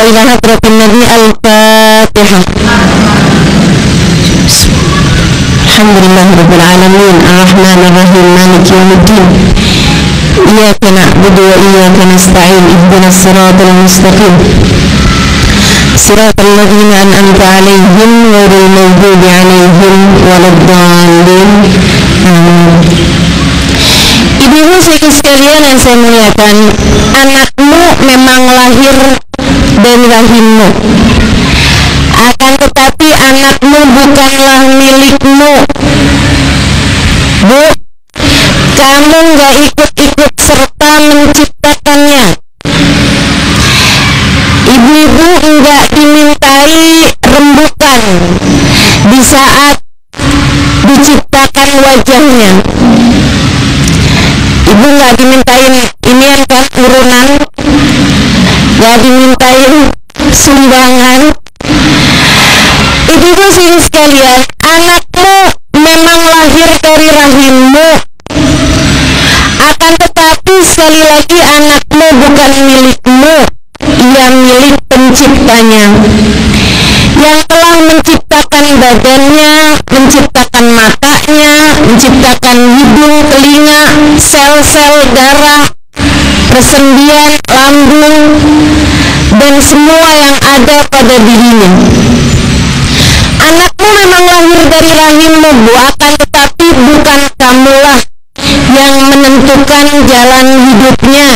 ila hadratin Nabi. Al-Fatihah. Alhamdulillahirabbil alamin, arrahmanir rahim, maliki yaumiddin. Iyyaka na'budu wa iyyaka nasta'in. Ihdinas siratal mustaqim. Siratal ladzina an'amta 'alaihim ghairil maghdubi 'alaihim waladdallin. Ibu-ibu sekalian yang saya muliakan, anakmu memang lahir dari rahimmu, akan tetapi anakmu bukanlah milikmu. Bu, kamu gak ikut-ikut serta menciptakannya. Ibu-ibu enggak dimintai rembukan di saat diciptakan wajahnya. Ibu nggak dimintain inian kan, urunan, nggak dimintain sumbangan. Ibu-ibu sini sekalian, anakmu memang lahir dari rahimmu, akan tetapi sekali lagi anakmu bukan milikmu, ia milik penciptanya yang telah menciptakan badannya, menciptakan matanya, menciptakan hidung, telinga, sel-sel darah, persendian, lambung, dan semua yang ada pada dirinya. Anakmu memang lahir dari rahimmu, Bu, akan tetapi bukan kamulah yang menentukan jalan hidupnya.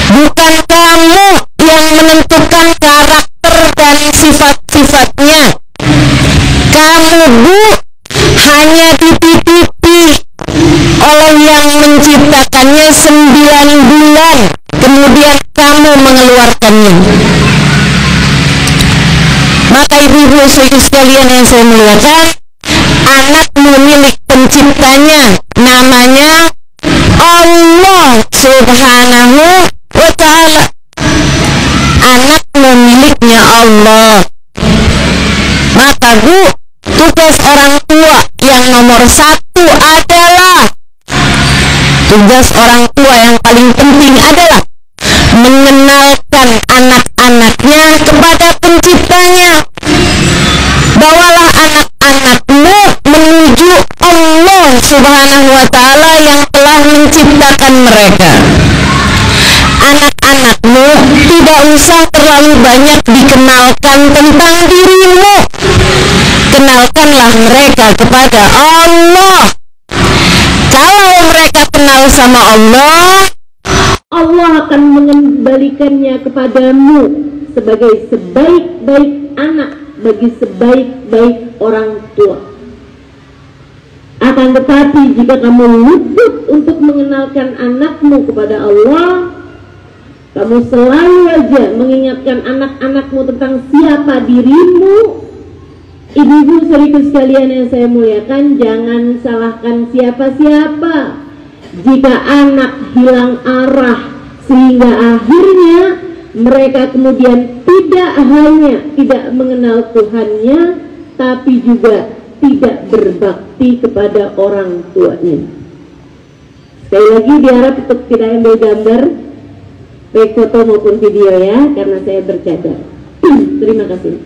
Bukan kamu yang menentukan karakter dan sifat-sifatnya. Kamu, Bu, hanya dititipi oleh yang menciptakannya 9 bulan, kemudian kamu mengeluarkannya. Maka ibu-ibu sekalian yang saya muliakan, anakmu milik penciptanya, namanya Allah Subhanahu wa ta'ala. Anakmu miliknya Allah. Maka Bu, tugas orang tua yang nomor 1 adalah, tugas orang tua yang paling penting adalah mengenalkan anak-anaknya kepada penciptanya. Bawalah anak-anakmu menuju Allah Subhanahu wa ta'ala yang telah menciptakan mereka. Anak-anakmu tidak usah terlalu banyak dikenalkan tentang dirimu. Kenalkanlah mereka kepada Allah. Kalau mereka kenal sama Allah, Allah akan mengembalikannya kepadamu sebagai sebaik-baik anak bagi sebaik-baik orang tua. Akan tetapi jika kamu luput untuk mengenalkan anakmu kepada Allah, kamu selalu aja mengingatkan anak-anakmu tentang siapa dirimu. Ibu-ibu saudaraku sekalian yang saya muliakan, jangan salahkan siapa-siapa. Jika anak hilang arah sehingga akhirnya mereka kemudian tidak hanya tidak mengenal Tuhannya, tapi juga tidak berbakti kepada orang tuanya. Sekali lagi diharap untuk tidak ambil gambar, baik foto maupun video ya, karena saya bercadar. Terima kasih.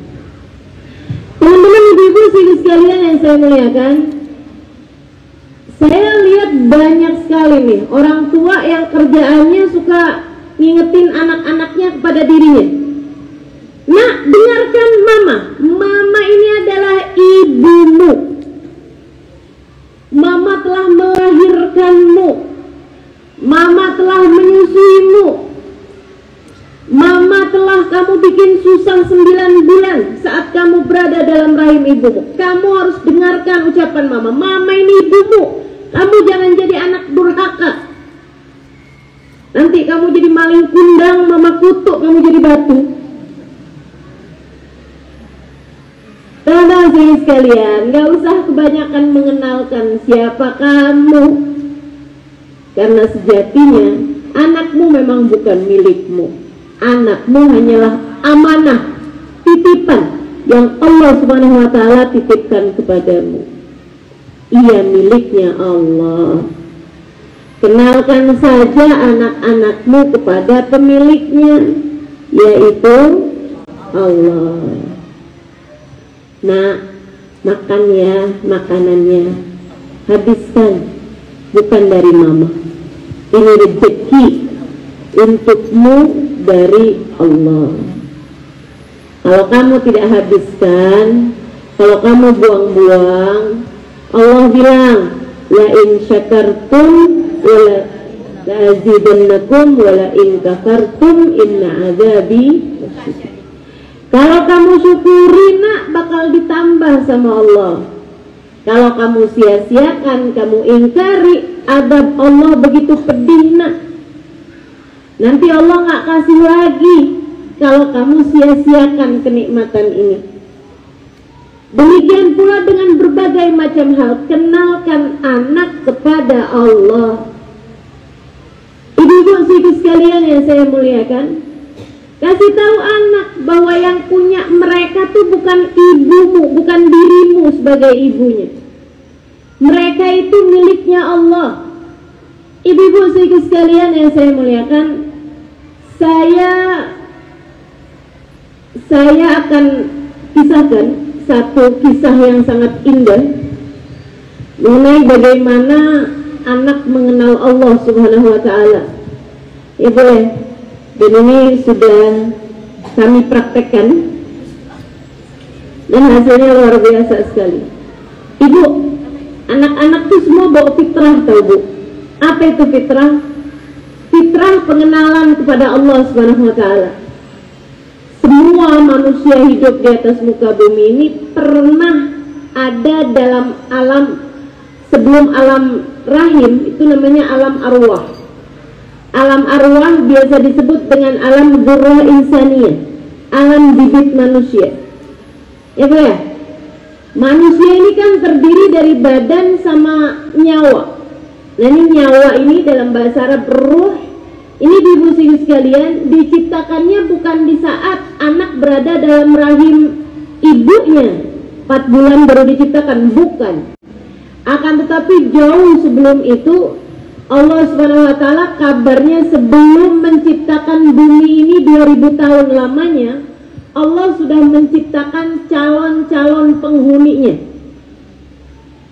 Teman-teman ibu-ibu sekalian yang saya muliakan, saya lihat banyak sekali nih orang tua yang kerjaannya suka ngingetin anak-anaknya kepada dirinya. Nak, dengarkan mama. Mama ini adalah ibumu. Mama telah melahirkanmu. Mama telah menyusuimu. Mama telah kamu bikin susah 9 bulan saat kamu berada dalam rahim ibumu. Kamu harus dengarkan ucapan mama. Mama ini ibumu. Kamu jangan jadi anak durhaka. Nanti kamu jadi maling kundang, mama kutuk kamu jadi batu. Teman-teman sekalian, gak usah kebanyakan mengenalkan siapa kamu. Karena sejatinya anakmu memang bukan milikmu. Anakmu hanyalah amanah, titipan yang Allah Subhanahu wa ta'ala titipkan kepadamu. Ia miliknya Allah. Kenalkan saja anak-anakmu kepada pemiliknya. yaitu Allah. Nah, makan ya makanannya, habiskan, bukan dari mama. Ini rezeki untukmu dari Allah. Kalau kamu tidak habiskan, kalau kamu buang-buang, Allah bilang, la in syakartum wala la'azidannakum wala in kafartum inna azabi. Kalau kamu syukuri nak, bakal ditambah sama Allah. Kalau kamu sia-siakan, kamu ingkari, azab Allah begitu pedih nak. Nanti Allah nggak kasih lagi kalau kamu sia-siakan kenikmatan ini. Demikian pula dengan berbagai macam hal, kenalkan anak kepada Allah. Ibu-ibu sekalian yang saya muliakan, kasih tahu anak bahwa yang punya mereka tuh bukan ibumu, bukan dirimu sebagai ibunya. Mereka itu miliknya Allah. Ibu-ibu sekalian yang saya muliakan, saya akan kisahkan satu kisah yang sangat indah mengenai bagaimana anak mengenal Allah Subhanahu wa Ta'ala. Ibu ya, dan ini sudah kami praktekkan dan hasilnya luar biasa sekali. Ibu, anak-anak tuh semua bawa fitrah, tahu Bu? Apa itu fitrah? Fitrah pengenalan kepada Allah Subhanahu wa Ta'ala. Semua manusia hidup di atas muka bumi ini pernah ada dalam alam sebelum alam rahim, itu namanya alam arwah. Alam arwah biasa disebut dengan alam dzurrah insaniyah, alam bibit manusia. Ya Bu ya? Manusia ini kan terdiri dari badan sama nyawa. Nah ini nyawa ini dalam bahasa Arab ruh. Ini ibu sekalian, diciptakannya bukan di saat anak berada dalam rahim ibunya 4 bulan baru diciptakan, bukan. Akan tetapi jauh sebelum itu Allah Subhanahu wa Ta'ala kabarnya sebelum menciptakan bumi ini 2000 tahun lamanya, Allah sudah menciptakan calon-calon penghuninya.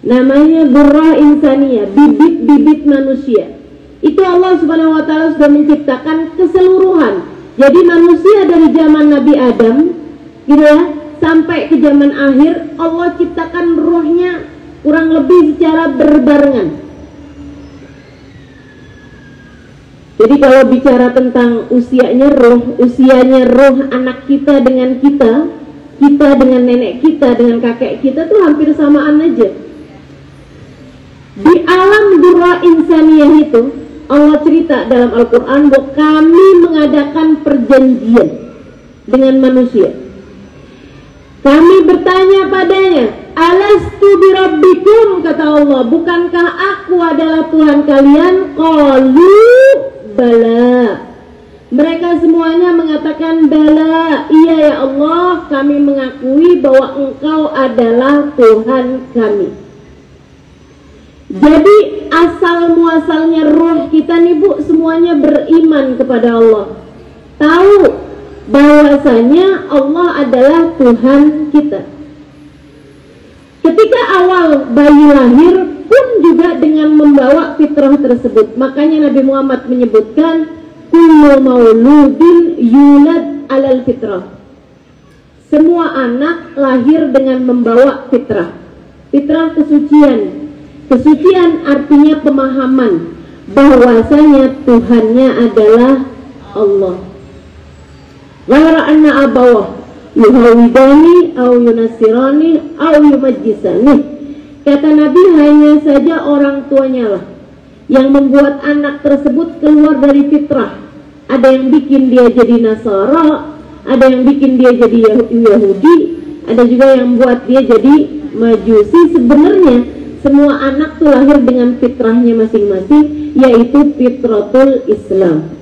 Namanya dzurrah insaniyah, bibit-bibit manusia. Itu Allah Subhanahu wa Ta'ala sudah menciptakan keseluruhan. Jadi manusia dari zaman Nabi Adam gitu ya, sampai ke zaman akhir Allah ciptakan rohnya kurang lebih secara berbarengan. Jadi kalau bicara tentang usianya roh anak kita dengan kita dengan nenek kita, dengan kakek kita tuh hampir samaan aja. Di alam dzurrah insaniyah itu Allah cerita dalam Al-Quran bahwa kami mengadakan perjanjian dengan manusia. Kami bertanya padanya, alastu birabbikum, kata Allah, bukankah aku adalah Tuhan kalian? Qalu bala. Mereka semuanya mengatakan bala, iya ya Allah, kami mengakui bahwa Engkau adalah Tuhan kami. Jadi asal muasalnya roh kita nih Bu, semuanya beriman kepada Allah. Tahu bahwasanya Allah adalah Tuhan kita. Ketika awal bayi lahir pun juga dengan membawa fitrah tersebut. Makanya Nabi Muhammad menyebutkan kullu mauludin yulad alal fitrah. Semua anak lahir dengan membawa fitrah. Fitrah kesucian. Kesucian artinya pemahaman bahwasanya Tuhannya adalah Allah. Ghayra anna abawah yuhawidani au yunasirani au yumajjisani. Kata Nabi, hanya saja orang tuanya lah yang membuat anak tersebut keluar dari fitrah. Ada yang bikin dia jadi Nasara, ada yang bikin dia jadi Yahudi, ada juga yang buat dia jadi Majusi. Sebenarnya semua anak tuh lahir dengan fitrahnya masing-masing, yaitu fitratul Islam.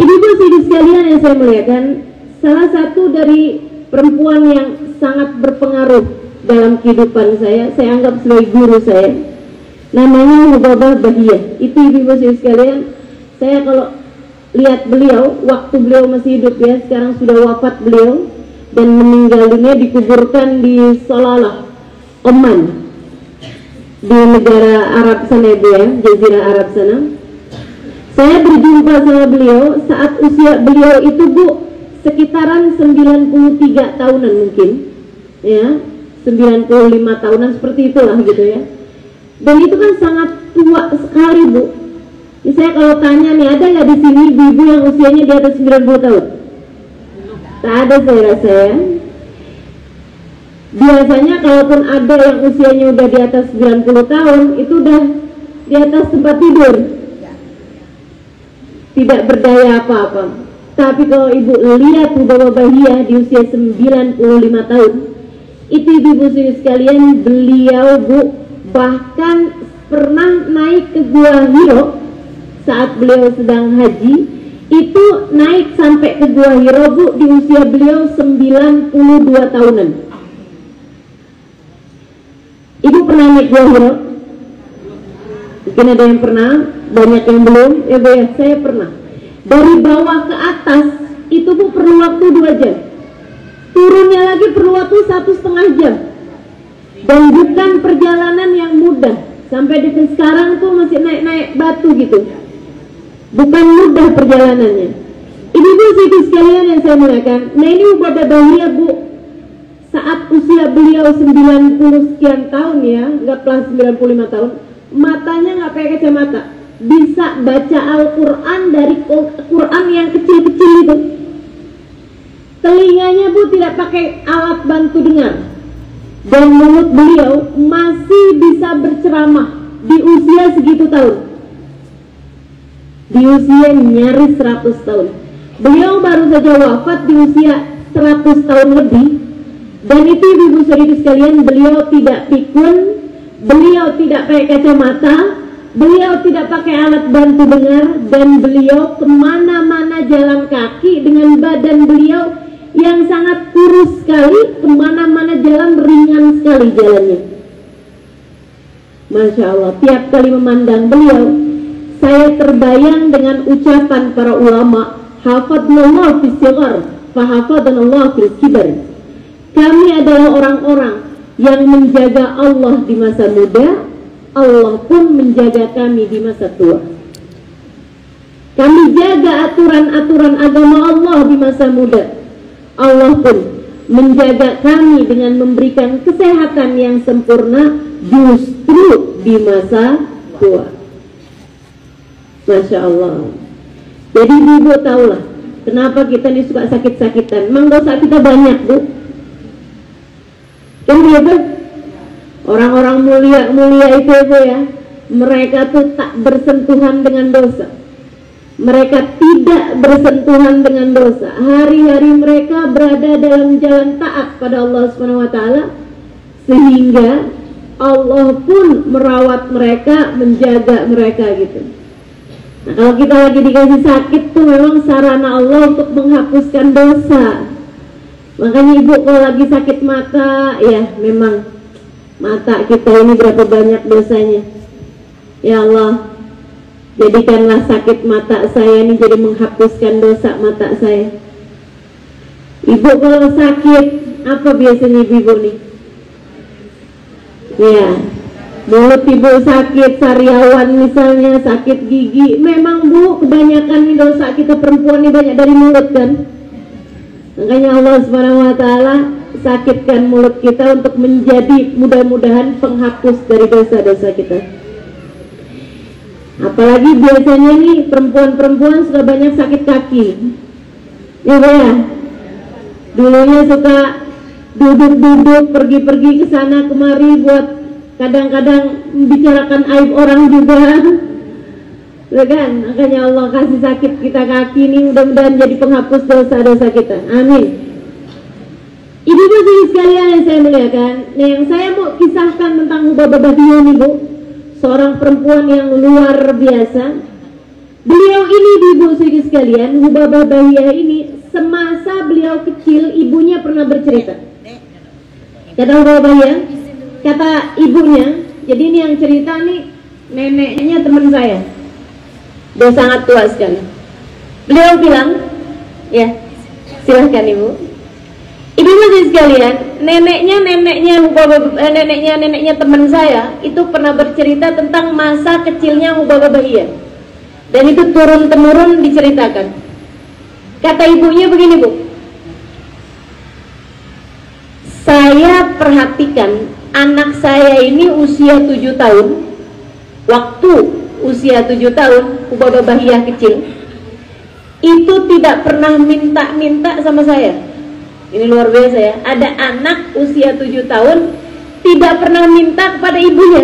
Ibu-ibu sekalian yang saya muliakan, salah satu dari perempuan yang sangat berpengaruh dalam kehidupan saya anggap sebagai guru saya, namanya Hubabah Bahiyah. Itu ibu-ibu sekalian, saya kalau lihat beliau waktu beliau masih hidup ya, sekarang sudah wafat beliau dan meninggal dunia, dikuburkan di Salalah, Oman, di negara Arab sana Ibu ya, Jazirah Arab sana. Saya berjumpa sama beliau saat usia beliau itu Bu sekitaran 93 tahunan mungkin ya, 95 tahunan seperti itulah gitu ya. Dan itu kan sangat tua sekali Bu. Saya kalau tanya nih, ada nggak di sini ibu-ibu yang usianya di atas 90 tahun? Tak ada saya rasa ya. Biasanya kalaupun ada yang usianya udah di atas 90 tahun, itu udah di atas tempat tidur, tidak berdaya apa-apa. Tapi kalau ibu lihat Hubabah Bahiyah di usia 95 tahun, itu ibu-ibu sekalian, beliau Bu bahkan pernah naik ke Gua Hiro saat beliau sedang haji, itu naik sampai ke Gua Hiro Bu di usia beliau 92 tahunan. Ibu pernah naik Gua Hiro? Mungkin ada yang pernah, banyak yang belum. Ya Bu ya, saya pernah. Dari bawah ke atas itu Bu perlu waktu 2 jam. Turunnya lagi perlu waktu 1,5 jam. Dan bukan perjalanan yang mudah. Sampai di sekarang tuh masih naik-naik batu gitu. Bukan mudah perjalanannya. Ini Bu sekalian yang saya muliakan. Nah ini Hubabah Bahiyah Bu, saat usia beliau 90 sekian tahun ya, nggak plus 95 tahun, matanya nggak pakai kacamata, bisa baca Al-Quran dari Quran yang kecil-kecil itu. Telinganya Bu tidak pakai alat bantu dengar, dan mulut beliau masih bisa berceramah di usia segitu tahun, di usia nyaris 100 tahun. Beliau baru saja wafat di usia 100 tahun lebih. Dan itu ibu-ibu saudari sekalian, beliau tidak pikun, beliau tidak pakai kacamata, beliau tidak pakai alat bantu dengar, dan beliau kemana-mana jalan kaki dengan badan beliau yang sangat kurus sekali, kemana-mana jalan ringan sekali jalannya. Masya Allah, tiap kali memandang beliau, saya terbayang dengan ucapan para ulama, hafadnallah fis sighar, fahafadnallah fil kibar. Kami adalah orang-orang yang menjaga Allah di masa muda, Allah pun menjaga kami di masa tua. Kami jaga aturan-aturan agama Allah di masa muda, Allah pun menjaga kami dengan memberikan kesehatan yang sempurna justru di masa tua. Masya Allah. Jadi ibu tahulah kenapa kita ini suka sakit-sakitan. Memang dosa kita banyak Bu. Kan gitu, orang-orang mulia itu Bu ya, mereka tuh tak bersentuhan dengan dosa. Mereka tidak bersentuhan dengan dosa. Hari-hari mereka berada dalam jalan taat pada Allah Subhanahu wa taala, sehingga Allah pun merawat mereka, menjaga mereka gitu. Nah, kalau kita lagi dikasih sakit tuh memang sarana Allah untuk menghapuskan dosa. Makanya ibu kalau lagi sakit mata, ya memang mata kita ini berapa banyak dosanya. Ya Allah, jadikanlah sakit mata saya ini jadi menghapuskan dosa mata saya. Ibu kalau sakit, apa biasanya ibu nih? Ya, mulut ibu sakit, sariawan misalnya, sakit gigi. Memang Bu, kebanyakan nih dosa kita perempuan ini banyak dari mulut kan. Makanya Allah Subhanahu wa taala sakitkan mulut kita untuk menjadi mudah-mudahan penghapus dari dosa-dosa kita. Apalagi biasanya nih perempuan-perempuan suka banyak sakit kaki. Ya Bu ya. Dulunya suka duduk-duduk, pergi-pergi ke sana kemari buat kadang-kadang membicarakan aib orang juga. Kan? Makanya Allah kasih sakit kita kaki ini, mudah-mudahan jadi penghapus dosa-dosa kita. Amin. Ibu-ibu sekalian yang saya muliakan, nah yang saya mau kisahkan tentang Hubabah Bahiyah nih Bu, seorang perempuan yang luar biasa. Beliau ini ibu sekalian, Hubabah Bahiyah ini semasa beliau kecil ibunya pernah bercerita. Kata Hubabah Bahiyah, kata ibunya, jadi ini yang cerita nih neneknya teman saya. Dia sangat tua sekali. Beliau bilang, ya silahkan Ibu. Ibu masih sekalian, neneknya teman saya itu pernah bercerita tentang masa kecilnya Hubabah Bahiyah, dan itu turun temurun diceritakan. Kata ibunya begini, Bu, saya perhatikan anak saya ini usia 7 tahun. Waktu usia 7 tahun Hubabah Bahiyah kecil itu tidak pernah minta-minta sama saya. Ini luar biasa ya. Ada anak usia 7 tahun tidak pernah minta kepada ibunya,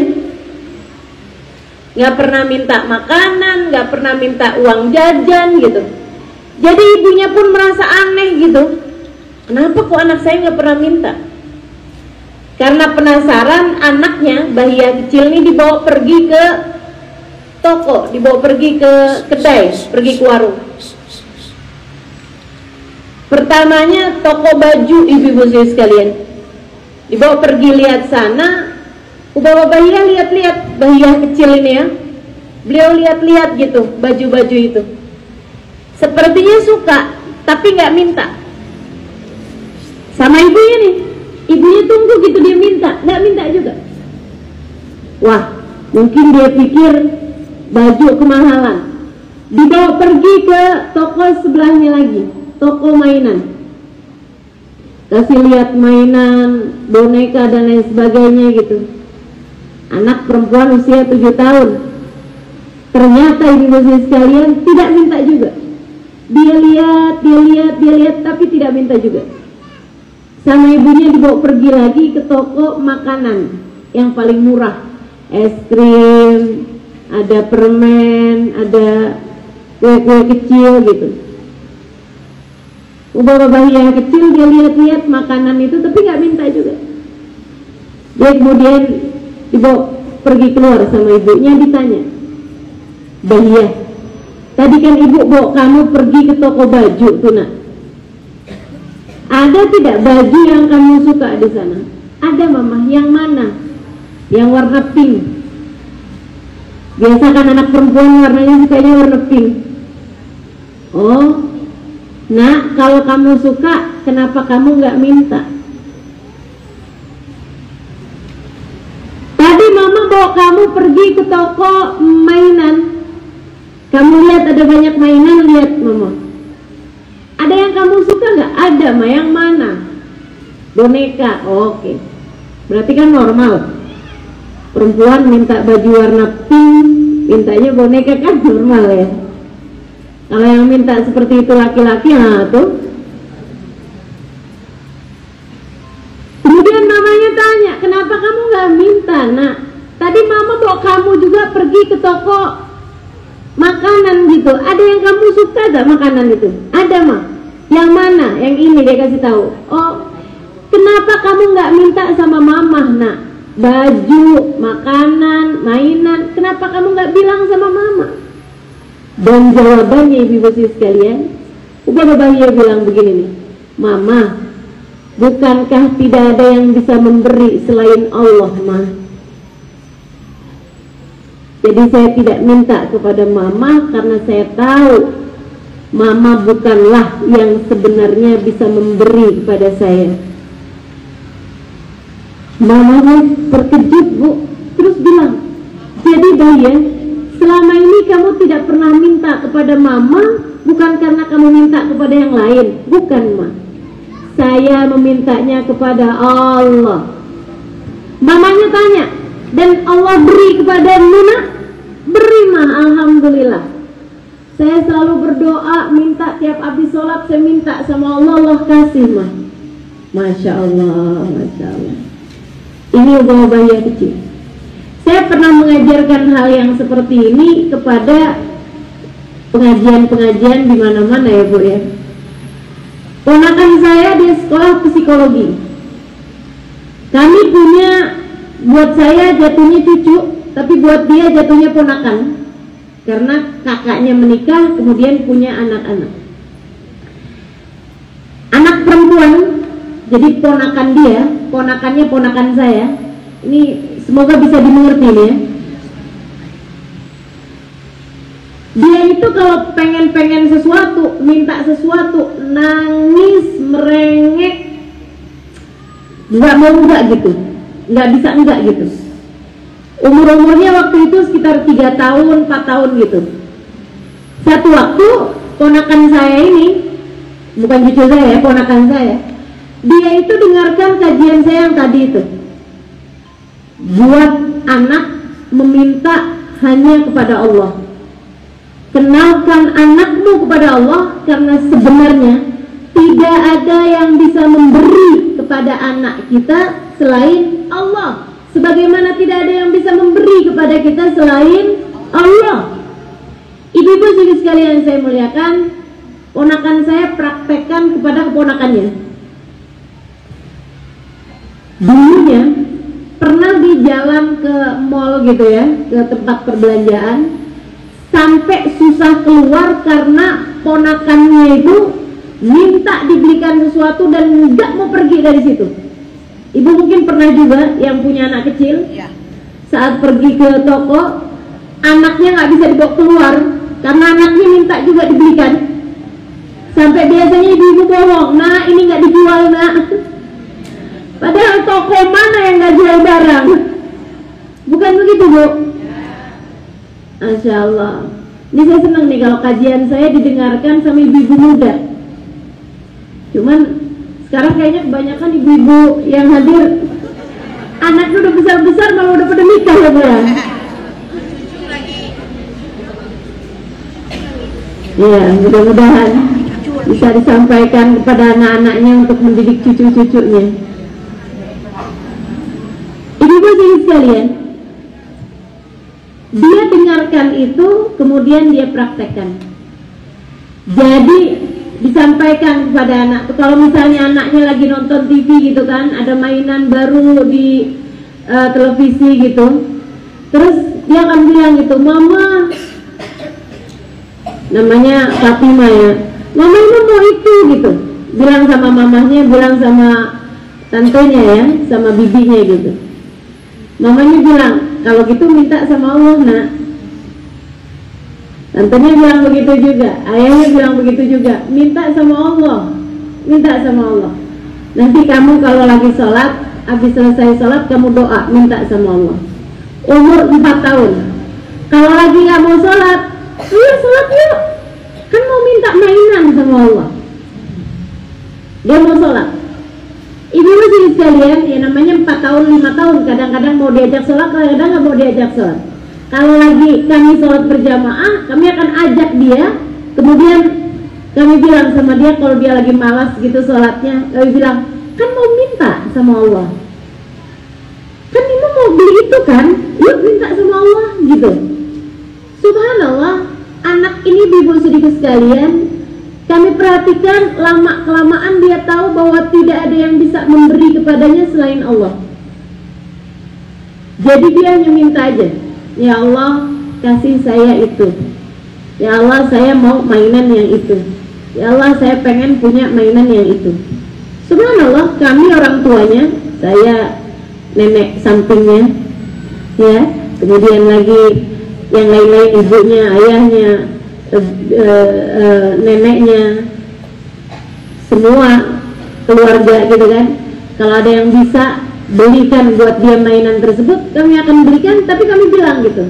nggak pernah minta makanan, nggak pernah minta uang jajan gitu. Jadi ibunya pun merasa aneh gitu, kenapa kok anak saya nggak pernah minta. Karena penasaran, anaknya Bahiyah kecil ini dibawa pergi ke toko, dibawa pergi ke kedai, pergi ke warung. Pertamanya toko baju, ibu-ibu sekalian, dibawa pergi lihat sana. Hubabah Bahiyah lihat-lihat, Bahiyah kecil ini ya, beliau lihat-lihat gitu baju-baju itu, sepertinya suka tapi nggak minta sama ibunya nih. Ibunya tunggu gitu, dia minta, nggak minta juga. Wah, mungkin dia pikir baju kemahalan. Dibawa pergi ke toko sebelahnya lagi, toko mainan, kasih lihat mainan, boneka dan lain sebagainya gitu. Anak perempuan usia 7 tahun. Ternyata ibu-ibu sekalian tidak minta juga. Dia lihat, tapi tidak minta juga. Sama ibunya dibawa pergi lagi ke toko makanan yang paling murah, es krim, ada permen, ada kue-kue kecil gitu. Hubabah Bahiyah kecil dia lihat-lihat makanan itu tapi nggak minta juga. Dia kemudian dibawa pergi keluar sama ibunya, ditanya, Bahiyah, tadi kan ibu bawa kamu pergi ke toko baju tuh nak, ada tidak baju yang kamu suka di sana? Ada mama. Yang mana? Yang warna pink. Biasa kan anak perempuan warnanya sukanya warna pink. Oh, nak, kalau kamu suka, kenapa kamu nggak minta? Tadi mama bawa kamu pergi ke toko mainan, kamu lihat ada banyak mainan, lihat mama, ada yang kamu suka nggak? Ada, ma. Yang mana? Boneka. Oke. Berarti kan normal, perempuan minta baju warna pink, mintanya boneka, kan normal ya. Kalau yang minta seperti itu laki-laki, nah tuh. Kemudian mamanya tanya, kenapa kamu nggak minta nak? Tadi mama bawa kamu juga pergi ke toko makanan gitu, ada yang kamu suka gak makanan itu? Ada mah. Yang mana? Yang ini, dia kasih tahu. Oh, kenapa kamu nggak minta sama mama nak? Baju, makanan, mainan, kenapa kamu nggak bilang sama mama? Dan jawabannya ibu-ibu sekalian, Hubabah Bahiyah bilang begini nih, mama, bukankah tidak ada yang bisa memberi selain Allah, ma? Jadi saya tidak minta kepada mama karena saya tahu mama bukanlah yang sebenarnya bisa memberi kepada saya. Mama terkejut, Bu, terus bilang, jadi Bahiyah, selama ini kamu tidak pernah minta kepada mama, bukan karena kamu minta kepada yang lain. Bukan, ma. Saya memintanya kepada Allah. Mamanya tanya, dan Allah beri kepada Nuna? Beri, ma, alhamdulillah. Saya selalu berdoa, minta tiap habis sholat, saya minta sama Allah, Allah kasih, ma. Masya Allah, Masya Allah. Ini Hubabah Bahiyah kecil. Saya pernah mengajarkan hal yang seperti ini kepada pengajian-pengajian di mana-mana ya, Bu ya. Ponakan saya di sekolah psikologi. Kami punya, buat saya jatuhnya cucu, tapi buat dia jatuhnya ponakan. Karena kakaknya menikah, kemudian punya anak-anak. Anak perempuan, jadi ponakan dia, ponakannya ponakan saya. Ini semoga bisa dimengerti nih ya. Dia itu kalau pengen sesuatu, minta sesuatu, nangis, merengek, nggak mau enggak gitu, nggak bisa enggak gitu. Umurnya waktu itu sekitar 3 tahun, 4 tahun gitu. Satu waktu ponakan saya ini, bukan cucu saya, ponakan saya, dia itu dengarkan kajian saya yang tadi itu, buat anak meminta hanya kepada Allah. Kenalkan anakmu kepada Allah, karena sebenarnya tidak ada yang bisa memberi kepada anak kita selain Allah, sebagaimana tidak ada yang bisa memberi kepada kita selain Allah. Ibu-ibu sekalian saya muliakan, ponakan saya praktekkan kepada keponakannya. Dulunya pernah di jalan ke mall gitu ya, ke tempat perbelanjaan, sampai susah keluar karena ponakannya itu minta dibelikan sesuatu dan nggak mau pergi dari situ. Ibu mungkin pernah juga yang punya anak kecil, ya. Saat pergi ke toko, anaknya nggak bisa dibawa keluar karena anaknya minta juga dibelikan. Sampai biasanya ibu-ibu bohong, nah ini nggak dijual nak. Padahal toko mana yang nggak jual barang? Bukan begitu Bu? Masya Allah. Ini saya senang nih kalau kajian saya didengarkan sama ibu-ibu muda. Cuman sekarang kayaknya kebanyakan ibu-ibu yang hadir anaknya udah besar-besar, malah udah pada nikah ya Bu ya. Iya, mudah-mudahan bisa disampaikan kepada anak-anaknya untuk mendidik cucu-cucunya. Ibu-ibu sekalian, dia dengarkan itu, kemudian dia praktekkan. Jadi disampaikan kepada anak. Kalau misalnya anaknya lagi nonton TV gitu kan, ada mainan baru di televisi gitu, terus dia akan bilang gitu, mama, namanya Fatima ya, mama ini mau itu gitu, bilang sama mamahnya, bilang sama tantenya ya, sama bibinya gitu. Mamanya bilang, kalau gitu minta sama Allah nak. Tantenya bilang begitu juga, ayahnya bilang begitu juga, minta sama Allah, minta sama Allah. Nanti kamu kalau lagi sholat, habis selesai sholat kamu doa, minta sama Allah. Umur 4 tahun, kalau lagi nggak mau sholat, ayo sholat yuk, kan mau minta mainan sama Allah. Dia mau sholat. Ibu-ibu sekalian, ya namanya 4 tahun, 5 tahun, kadang-kadang mau diajak sholat, kadang-kadang nggak mau diajak sholat. Kalau lagi kami sholat berjamaah, kami akan ajak dia, kemudian kami bilang sama dia, kalau dia lagi malas gitu sholatnya, kami bilang, kan mau minta sama Allah, kan ibu mau beli itu kan, yuk minta sama Allah gitu. Subhanallah, anak ini ibu sedikit sekalian, kami perhatikan lama-kelamaan dia tahu bahwa tidak ada yang bisa memberi kepadanya selain Allah. Jadi dia hanya minta aja, ya Allah kasih saya itu, ya Allah saya mau mainan yang itu, ya Allah saya pengen punya mainan yang itu. Subhanallah, kami orang tuanya, saya nenek sampingnya ya, kemudian lagi yang lain-lain, ibunya, ayahnya, neneknya, semua keluarga gitu kan, kalau ada yang bisa belikan buat dia mainan tersebut, kami akan belikan. Tapi kami bilang gitu,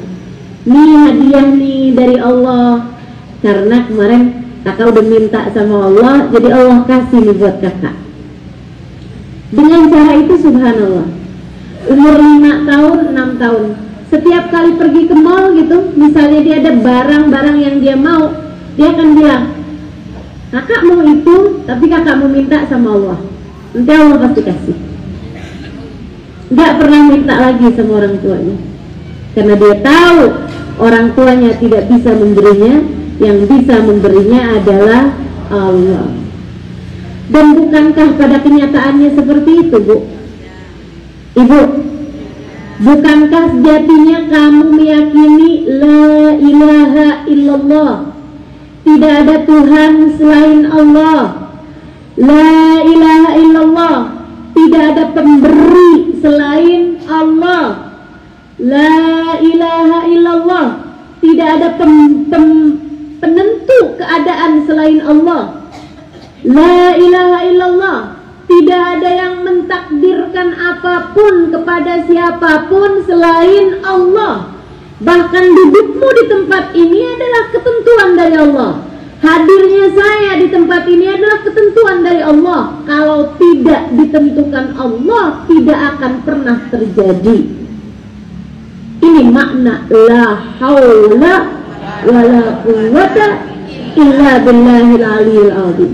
nih hadiah nih dari Allah, karena kemarin kakak udah minta sama Allah, jadi Allah kasih nih buat kakak. Dengan cara itu subhanallah, umur 5 tahun, 6 tahun, setiap kali pergi ke mall gitu, misalnya dia ada barang-barang yang dia mau, dia akan bilang, kakak mau itu, tapi kakak mau minta sama Allah, nanti Allah pasti kasih. Nggak pernah minta lagi sama orang tuanya, karena dia tahu orang tuanya tidak bisa memberinya, yang bisa memberinya adalah Allah. Dan bukankah pada kenyataannya seperti itu Bu? Ibu, bukankah sejatinya kamu meyakini la ilaha illallah, tidak ada Tuhan selain Allah, la ilaha illallah, tidak ada pemberi selain Allah, la ilaha illallah, tidak ada menentu keadaan selain Allah. La ilaha illallah. Tidak ada yang mentakdirkan apapun kepada siapapun selain Allah. Bahkan dudukmu di tempat ini adalah ketentuan dari Allah. Hadirnya saya di tempat ini adalah ketentuan dari Allah. Kalau tidak ditentukan Allah, tidak akan pernah terjadi. Ini makna la haula wala quwwata illa billahil aliyil azim.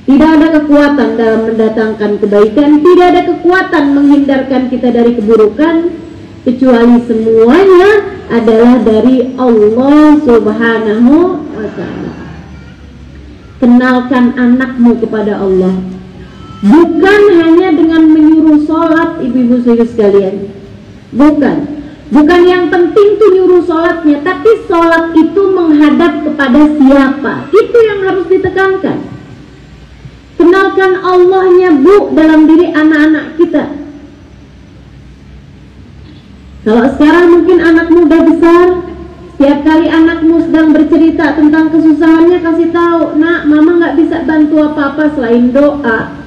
Tidak ada kekuatan dalam mendatangkan kebaikan, tidak ada kekuatan menghindarkan kita dari keburukan, kecuali semuanya adalah dari Allah Subhanahu wa ta'ala. Kenalkan anakmu kepada Allah, bukan hanya dengan menyuruh sholat, ibu-ibu saudara sekalian. Bukan yang penting tuh nyuruh sholatnya, tapi sholat itu menghadap kepada siapa, itu yang harus ditekankan. Kenalkan Allahnya, Bu, dalam diri anak-anak kita. Kalau sekarang mungkin anakmu udah besar, setiap kali anakmu sedang bercerita tentang kesusahannya, kasih tahu, nak, mama nggak bisa bantu apa-apa selain doa.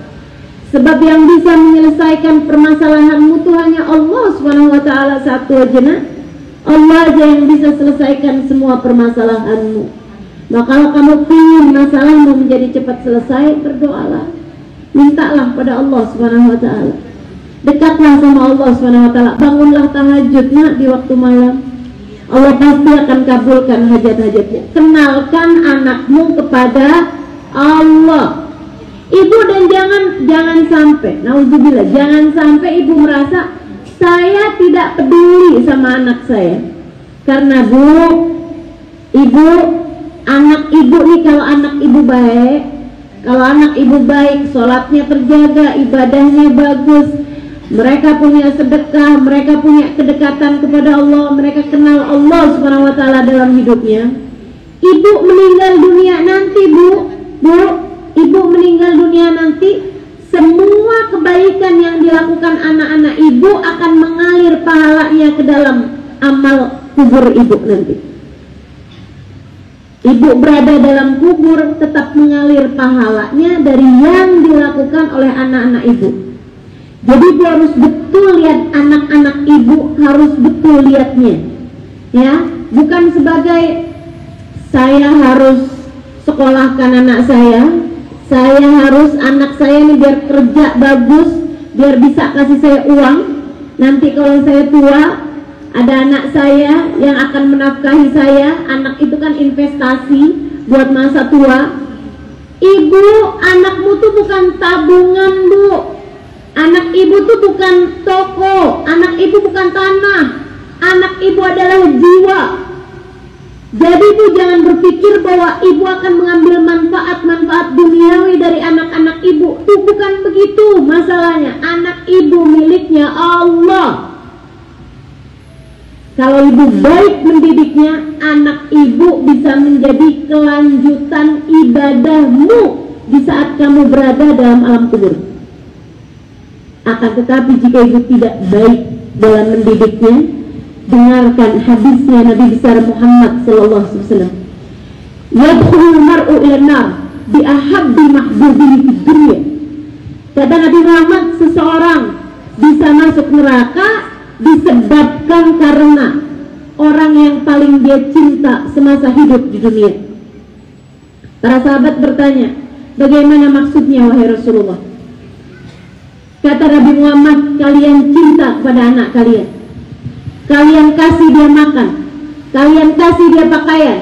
Sebab yang bisa menyelesaikan permasalahanmu tuh hanya Allah Subhanahu wa ta'ala satu aja, nak. Allah aja yang bisa selesaikan semua permasalahanmu. Nah, kalau kamu ingin masalahmu menjadi cepat selesai, berdoalah. Mintalah pada Allah Subhanahu wa ta'ala. Dekatlah sama Allah Subhanahu wa ta'ala. Bangunlah tahajud, nak, di waktu malam. Allah pasti akan kabulkan hajat-hajatnya. Kenalkan anakmu kepada Allah. Ibu, dan jangan sampai, nauzubillah, jangan sampai ibu merasa saya tidak peduli sama anak saya. Karena Bu, ibu, anak ibu nih, kalau anak ibu baik, sholatnya terjaga, ibadahnya bagus, mereka punya sedekah, mereka punya kedekatan kepada Allah, mereka kenal Allah Subhanahu wa ta'ala dalam hidupnya. Ibu meninggal dunia nanti, Bu, ibu meninggal dunia nanti, semua kebaikan yang dilakukan anak-anak ibu akan mengalir pahalanya ke dalam amal kubur ibu nanti. Ibu berada dalam kubur, tetap mengalir pahalanya dari yang dilakukan oleh anak-anak ibu. Jadi ibu harus betul lihat anak-anak ibu, harus betul lihatnya, ya, bukan sebagai saya harus sekolahkan anak saya harus anak saya ini biar kerja bagus, biar bisa kasih saya uang. Nanti kalau saya tua, ada anak saya yang akan menafkahi saya. Anak itu kan investasi buat masa tua. Ibu, anakmu tuh bukan tabungan, Bu. Anak ibu tuh bukan toko, anak ibu bukan tanah. Anak ibu adalah jiwa. Jadi ibu jangan berpikir bahwa ibu akan mengambil manfaat duniawi dari anak-anak ibu. Itu bukan begitu masalahnya. Anak ibu miliknya Allah. Kalau ibu baik mendidiknya, anak ibu bisa menjadi kelanjutan ibadahmu di saat kamu berada dalam alam kubur. Akan tetapi jika ibu tidak baik dalam mendidiknya, dengarkan hadisnya Nabi besar Muhammad sallallahu alaihi wasallam. Yadkhulul mar'u ilan nar bi ahabbi mahbubihi fid dunya. Kata Nabi Muhammad, seseorang bisa masuk neraka disebabkan karena orang yang paling dia cinta semasa hidup di dunia. Para sahabat bertanya, bagaimana maksudnya wahai Rasulullah? Kata Nabi Muhammad, kalian cinta kepada anak kalian, kalian kasih dia makan, kalian kasih dia pakaian,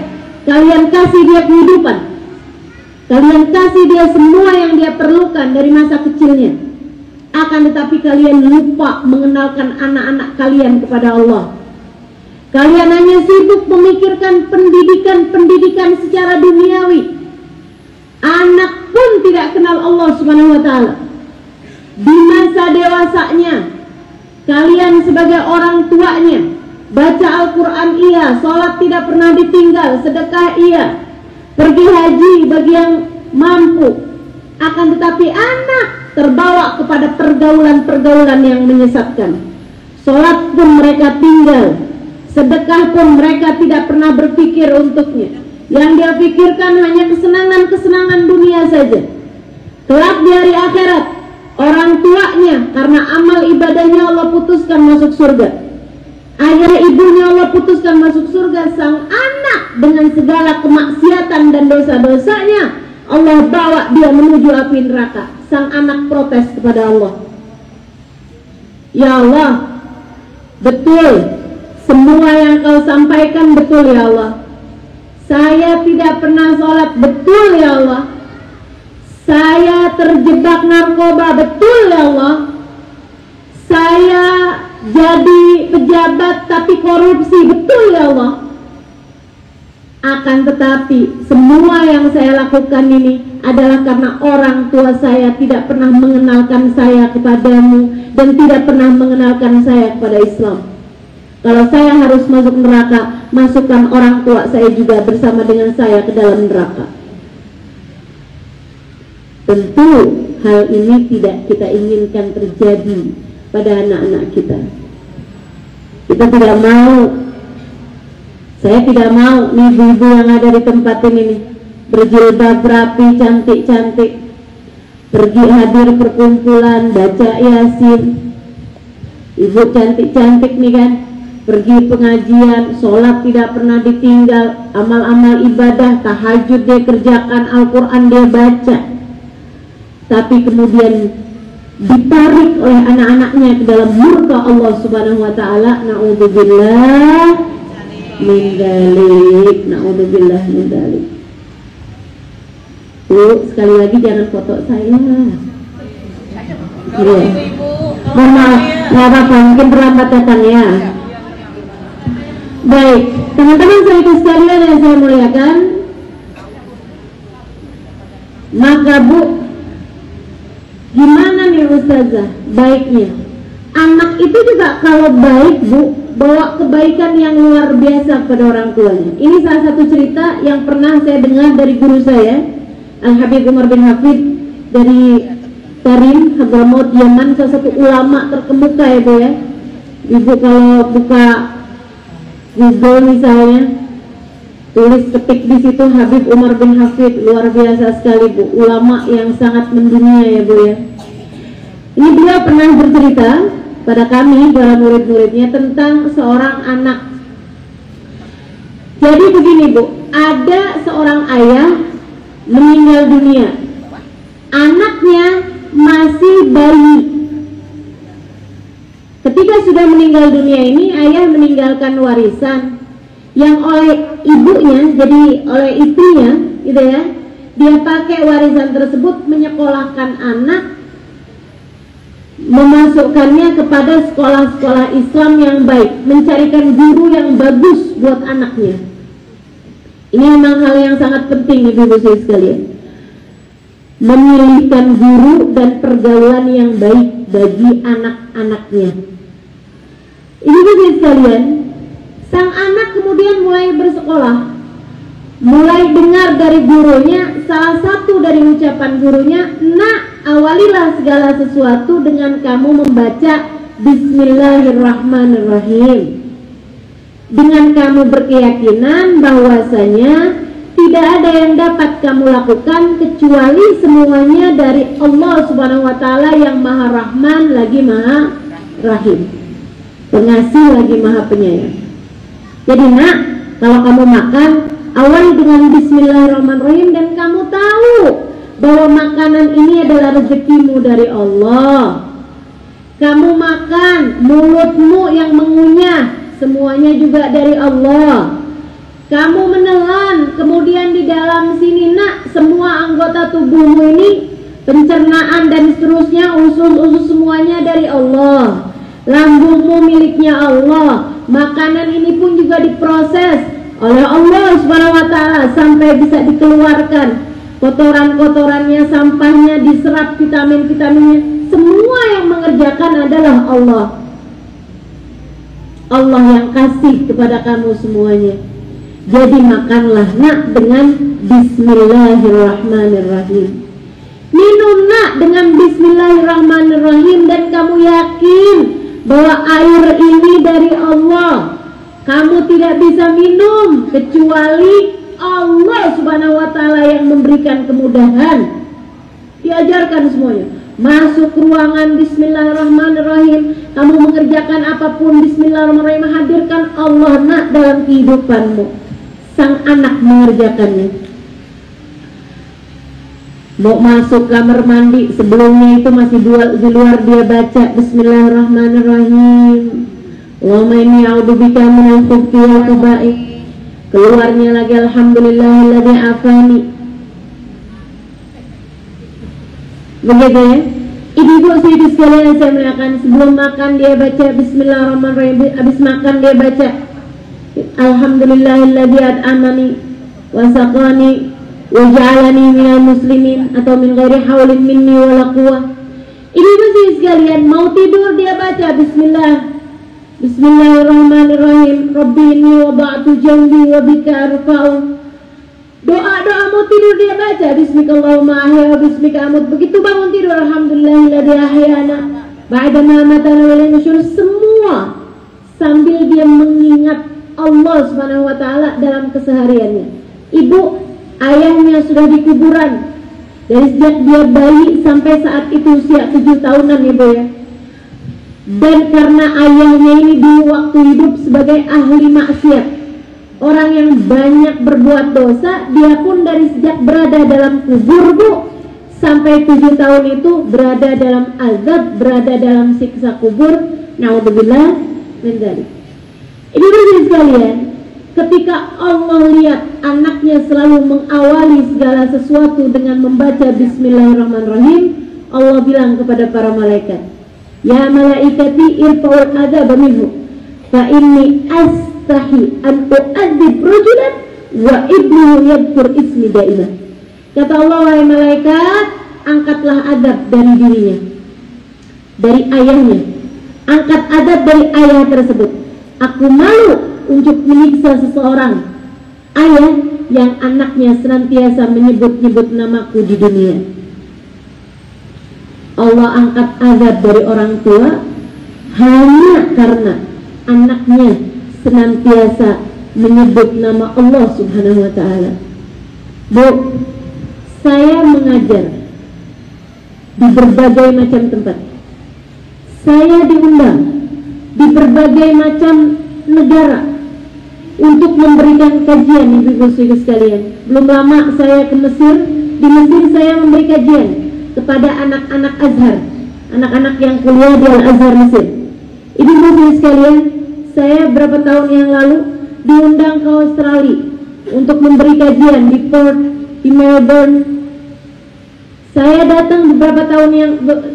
kalian kasih dia kehidupan, kalian kasih dia semua yang dia perlukan dari masa kecilnya. Akan tetapi kalian lupa mengenalkan anak-anak kalian kepada Allah. Kalian hanya sibuk memikirkan pendidikan secara duniawi. Anak pun tidak kenal Allah Subhanahu wa ta'ala. Di masa dewasanya, kalian sebagai orang tuanya, baca Al-Quran iya, sholat tidak pernah ditinggal, sedekah iya, pergi haji bagi yang mampu. Akan tetapi anak terbawa kepada pergaulan-pergaulan yang menyesatkan. Sholat pun mereka tinggal, sedekah pun mereka tidak pernah berpikir untuknya. Yang dia pikirkan hanya kesenangan-kesenangan dunia saja. Kelak di hari akhirat, orang tuanya karena amal ibadahnya Allah putuskan masuk surga. Ayah ibunya Allah putuskan masuk surga. Sang anak dengan segala kemaksiatan dan dosa-dosanya, Allah bawa dia menuju api neraka. Sang anak protes kepada Allah, ya Allah, betul semua yang kau sampaikan betul ya Allah. Saya tidak pernah sholat, betul ya Allah. Saya terjebak narkoba, betul ya Allah. Saya jadi pejabat tapi korupsi, betul ya Allah. Akan tetapi semua yang saya lakukan ini adalah karena orang tua saya tidak pernah mengenalkan saya kepadamu dan tidak pernah mengenalkan saya kepada Islam. Kalau saya harus masuk neraka, masukkan orang tua saya juga bersama dengan saya ke dalam neraka. Tentu hal ini tidak kita inginkan terjadi pada anak-anak kita. Kita tidak mau, saya tidak mau nih ibu-ibu yang ada di tempat ini nih, berjilbab rapi, cantik-cantik, pergi hadir perkumpulan, baca Yasin. Ibu cantik-cantik nih kan, pergi pengajian, sholat tidak pernah ditinggal, amal-amal ibadah, tahajud dia kerjakan, Al-Quran dia baca. Tapi kemudian ditarik oleh anak-anaknya ke dalam murka Allah Subhanahu wa taala. Na'udzubillah min dzalik. Na'udzubillah min dzalik. Sekali lagi jangan foto saya. Iya. Mohon maaf, nggak apa-apa, mungkin terlambat datangnya. Baik, teman-teman saya sekalian yang saya muliakan, maka Bu, gimana nih Ustazah baiknya? Anak itu juga kalau baik Bu, bawa kebaikan yang luar biasa pada orang tuanya. Ini salah satu cerita yang pernah saya dengar dari guru saya, Al-Habib Umar bin Hafid dari Tarim, Hadramaut, Yaman, salah satu ulama terkemuka ya Bu ya. Ibu kalau buka Google misalnya, tulis ketik di situ Habib Umar bin Hafid, luar biasa sekali Bu, ulama yang sangat mendunia ya Bu ya. Ini beliau pernah bercerita pada kami para murid-muridnya tentang seorang anak. Jadi begini Bu, ada seorang ayah meninggal dunia, anaknya masih bayi. Ketika sudah meninggal dunia ini, ayah meninggalkan warisan yang oleh ibunya, jadi oleh istrinya gitu ya, dia pakai warisan tersebut menyekolahkan anak, memasukkannya kepada sekolah-sekolah Islam yang baik, mencarikan guru yang bagus buat anaknya. Ini memang hal yang sangat penting ibu-ibu sekalian, memilihkan guru dan pergaulan yang baik bagi anak-anaknya. Ibu-ibu sekalian, sang anak kemudian mulai bersekolah, mulai dengar dari gurunya, salah satu dari ucapan gurunya, nak, awalilah segala sesuatu dengan kamu membaca Bismillahirrahmanirrahim, dengan kamu berkeyakinan bahwasanya tidak ada yang dapat kamu lakukan kecuali semuanya dari Allah Subhanahu wa taala yang Maha Rahman lagi Maha Rahim, pengasih lagi Maha Penyayang. Jadi nak, kalau kamu makan, awali dengan Bismillahirrahmanirrahim dan kamu tahu bahwa makanan ini adalah rezekimu dari Allah. Kamu makan, mulutmu yang mengunyah, semuanya juga dari Allah. Kamu menelan, kemudian di dalam sini nak, semua anggota tubuhmu ini, pencernaan dan seterusnya, usus-usus semuanya dari Allah. Lambungmu miliknya Allah. Makanan ini pun juga diproses oleh Allah Subhanahu wa taala sampai bisa dikeluarkan. Kotoran-kotorannya, sampahnya, diserap vitamin-vitaminnya, semua yang mengerjakan adalah Allah. Allah yang kasih kepada kamu semuanya. Jadi makanlah nak dengan Bismillahirrahmanirrahim. Minum nak dengan Bismillahirrahmanirrahim dan kamu yakin bahwa air ini dari Allah. Kamu tidak bisa minum kecuali Allah Subhanahu wa Ta'ala yang memberikan kemudahan. Diajarkan semuanya. Masuk ruangan bismillahirrahmanirrahim. Kamu mengerjakan apapun bismillahirrahmanirrahim. Hadirkan Allah nak dalam kehidupanmu. Sang anak mengerjakannya. Mau masuk kamar mandi, sebelumnya itu masih di luar dia baca bismillahirrahmanirrahim. Allahumma inni a'udzubika minal khubuthi wal khaba'ith. Keluarnya lagi alhamdulillahilladzi afani. Begitu ya. Ibu-ibu saudari sekalian yang saya muliakan, sebelum makan dia baca bismillahirrahmanirrahim, habis makan dia baca alhamdulillahilladzi at'amani wa saqani wa ja'alani minal muslimin, atau min ghairi haulin minni wala quwwah. Ibu-ibu saudari sekalian, mau tidur dia baca Bismillahirrahmanirrahim. Rabbi inni wada'tu jambi wa bika arfa'u. Doa-doa mau tidur dia baca Bismikallahumma ahya wa bismika amut. Begitu bangun tidur alhamdulillahilladzi ahyana ba'da ma amatana wa ilayhi nusyur. Semua sambil dia mengingat Allah Subhanahu wa Ta'ala dalam kesehariannya. Ibu, ayahnya sudah di kuburan dari sejak dia bayi sampai saat itu usia 7 tahunan ya Bu ya. Dan karena ayahnya ini di waktu hidup sebagai ahli maksiat, orang yang banyak berbuat dosa, dia pun dari sejak berada dalam kubur Bu, sampai 7 tahun itu berada dalam azab, berada dalam siksa kubur. Naudzubillah min dzalik. Ibu-ibu sekalian, ketika Allah lihat anaknya selalu mengawali segala sesuatu dengan membaca bismillahirrahmanirrahim, Allah bilang kepada para malaikat, ya malaikati irfa'ul adzaba minhu fa inni astahi an u'adzib rajulan wa ibnuhu yadhkur ismi daimah. Kata Allah, wahai malaikat, angkatlah adab dari dirinya, dari ayahnya. Angkat adab dari ayah tersebut. Aku malu untuk menyiksa seseorang ayah yang anaknya senantiasa menyebut-nyebut namaku di dunia. Allah angkat azab dari orang tua hanya karena anaknya senantiasa menyebut nama Allah Subhanahu wa Ta'ala. Bu, saya mengajar di berbagai macam tempat. Saya diundang di berbagai macam negara untuk memberikan kajian, ibu-ibu sekalian. Belum lama saya ke Mesir. Di Mesir saya memberi kajian kepada anak-anak Azhar, anak-anak yang kuliah di Al-Azhar Mesir. Ibu-ibu sekalian, saya berapa tahun yang lalu diundang ke Australia untuk memberi kajian di Perth, di Melbourne. Saya datang beberapa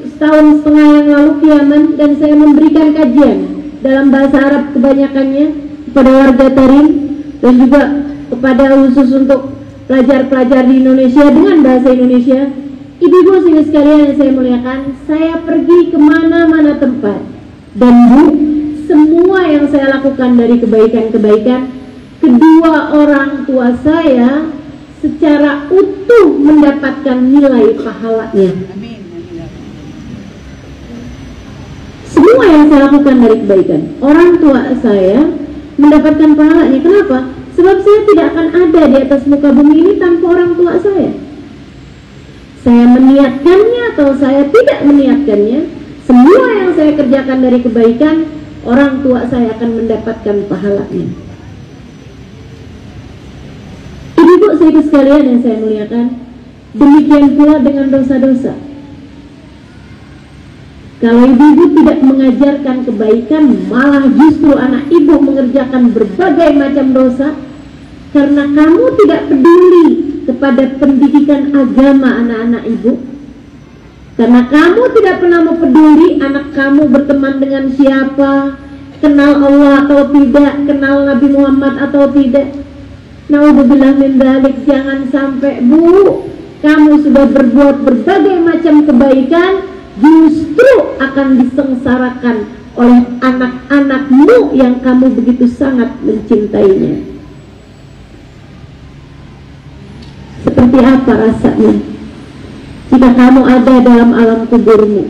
setahun setengah yang lalu ke Yaman, dan saya memberikan kajian dalam bahasa Arab kebanyakannya kepada warga Tarim, dan juga kepada khusus untuk pelajar-pelajar di Indonesia dengan bahasa Indonesia. Ibu-ibu sekalian yang saya muliakan, saya pergi kemana-mana tempat, dan Bu, semua yang saya lakukan dari kebaikan-kebaikan, kedua orang tua saya secara utuh mendapatkan nilai pahalanya. Semua yang saya lakukan dari kebaikan, orang tua saya mendapatkan pahalanya. Kenapa? Sebab saya tidak akan ada di atas muka bumi ini tanpa orang tua saya. Saya meniatkannya atau saya tidak meniatkannya, semua yang saya kerjakan dari kebaikan, orang tua saya akan mendapatkan pahalanya. Ibu-ibu sekalian yang saya muliakan, demikian pula dengan dosa-dosa. Kalau ibu-ibu tidak mengajarkan kebaikan, malah justru anak ibu mengerjakan berbagai macam dosa, karena kamu tidak peduli kepada pendidikan agama anak-anak ibu, karena kamu tidak pernah peduli anak kamu berteman dengan siapa, kenal Allah atau tidak, kenal Nabi Muhammad atau tidak. Naudzubillah min dzalik. Jangan sampai Bu, kamu sudah berbuat berbagai macam kebaikan, justru akan disengsarakan oleh anak-anakmu yang kamu begitu sangat mencintainya. Seperti apa rasanya jika kamu ada dalam alam kuburmu,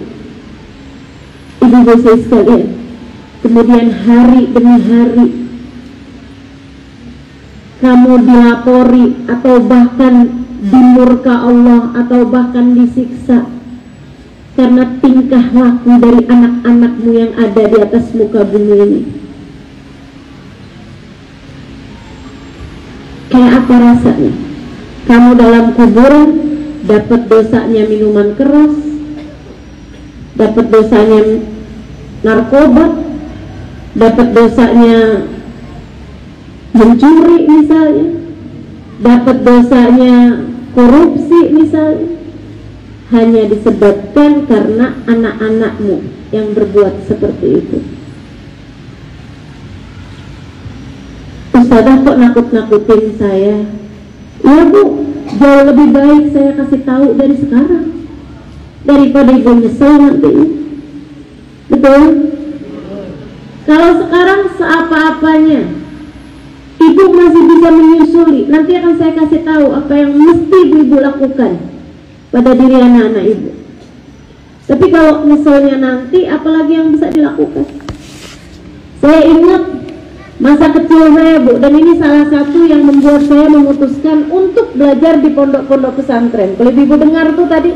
ibu-ibu sekalian, kemudian hari demi hari kamu dilapori atau bahkan dimurka Allah atau bahkan disiksa karena tingkah laku dari anak-anakmu yang ada di atas muka bumi ini. Kayak apa rasanya? Kamu dalam kuburan dapat dosanya minuman keras, dapat dosanya narkoba, dapat dosanya mencuri misalnya, dapat dosanya korupsi misalnya, hanya disebabkan karena anak-anakmu yang berbuat seperti itu. Ustazah kok nakut-nakutin saya? Ya Bu, jauh lebih baik saya kasih tahu dari sekarang daripada ibu nyesel nanti. Betul? Kalau sekarang seapa-apanya ibu masih bisa menyusuli, nanti akan saya kasih tahu apa yang mesti ibu lakukan pada diri anak-anak ibu. Tapi kalau misalnya nanti, apalagi yang bisa dilakukan? Saya ingat masa kecil saya Bu, dan ini salah satu yang membuat saya memutuskan untuk belajar di pondok-pondok pesantren. Kalau ibu dengar tuh tadi,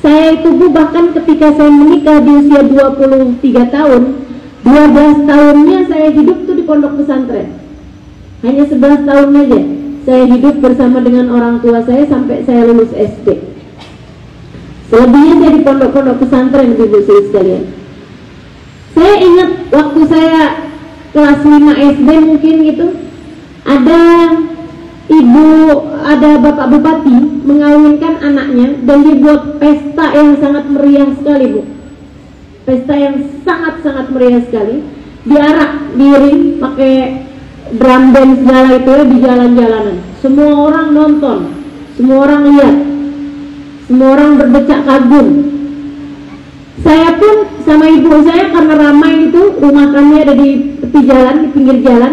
saya itu Bu, bahkan ketika saya menikah di usia 23 tahun, 12 tahunnya saya hidup tuh di pondok pesantren. Hanya 11 tahun aja saya hidup bersama dengan orang tua saya sampai saya lulus SD. Selebihnya saya di pondok-pondok pesantren, ibu sekalian. Saya ingat waktu saya kelas 5 SD mungkin gitu, ada bapak bupati mengawinkan anaknya dan dibuat pesta yang sangat meriah sekali Bu. Pesta yang sangat-sangat meriah sekali. Diarak, diiring pakai drum band segala itu ya, di jalan-jalanan. Semua orang nonton, semua orang lihat, semua orang berdecak kagum. Saya pun sama ibu saya, karena ramai itu, rumah kami ada di tepi jalan, di pinggir jalan,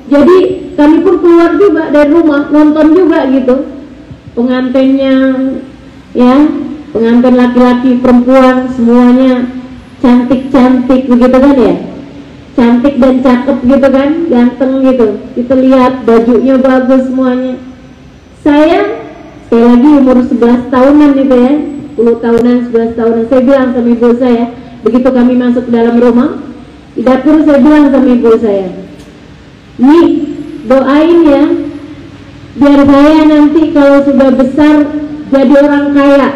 jadi kami pun keluar juga dari rumah, nonton juga gitu. Pengantinnya ya, pengantin laki-laki, perempuan, semuanya cantik-cantik begitu kan ya, cantik dan cakep gitu kan, ganteng gitu. Kita lihat bajunya bagus semuanya. Saya sekali lagi umur 11 tahunan itu ya, 10 tahunan, 11 tahunan, saya bilang sama ibu saya, begitu kami masuk ke dalam rumah, di dapur saya bilang sama ibu saya, "Nih, doain ya, biar saya nanti kalau sudah besar jadi orang kaya,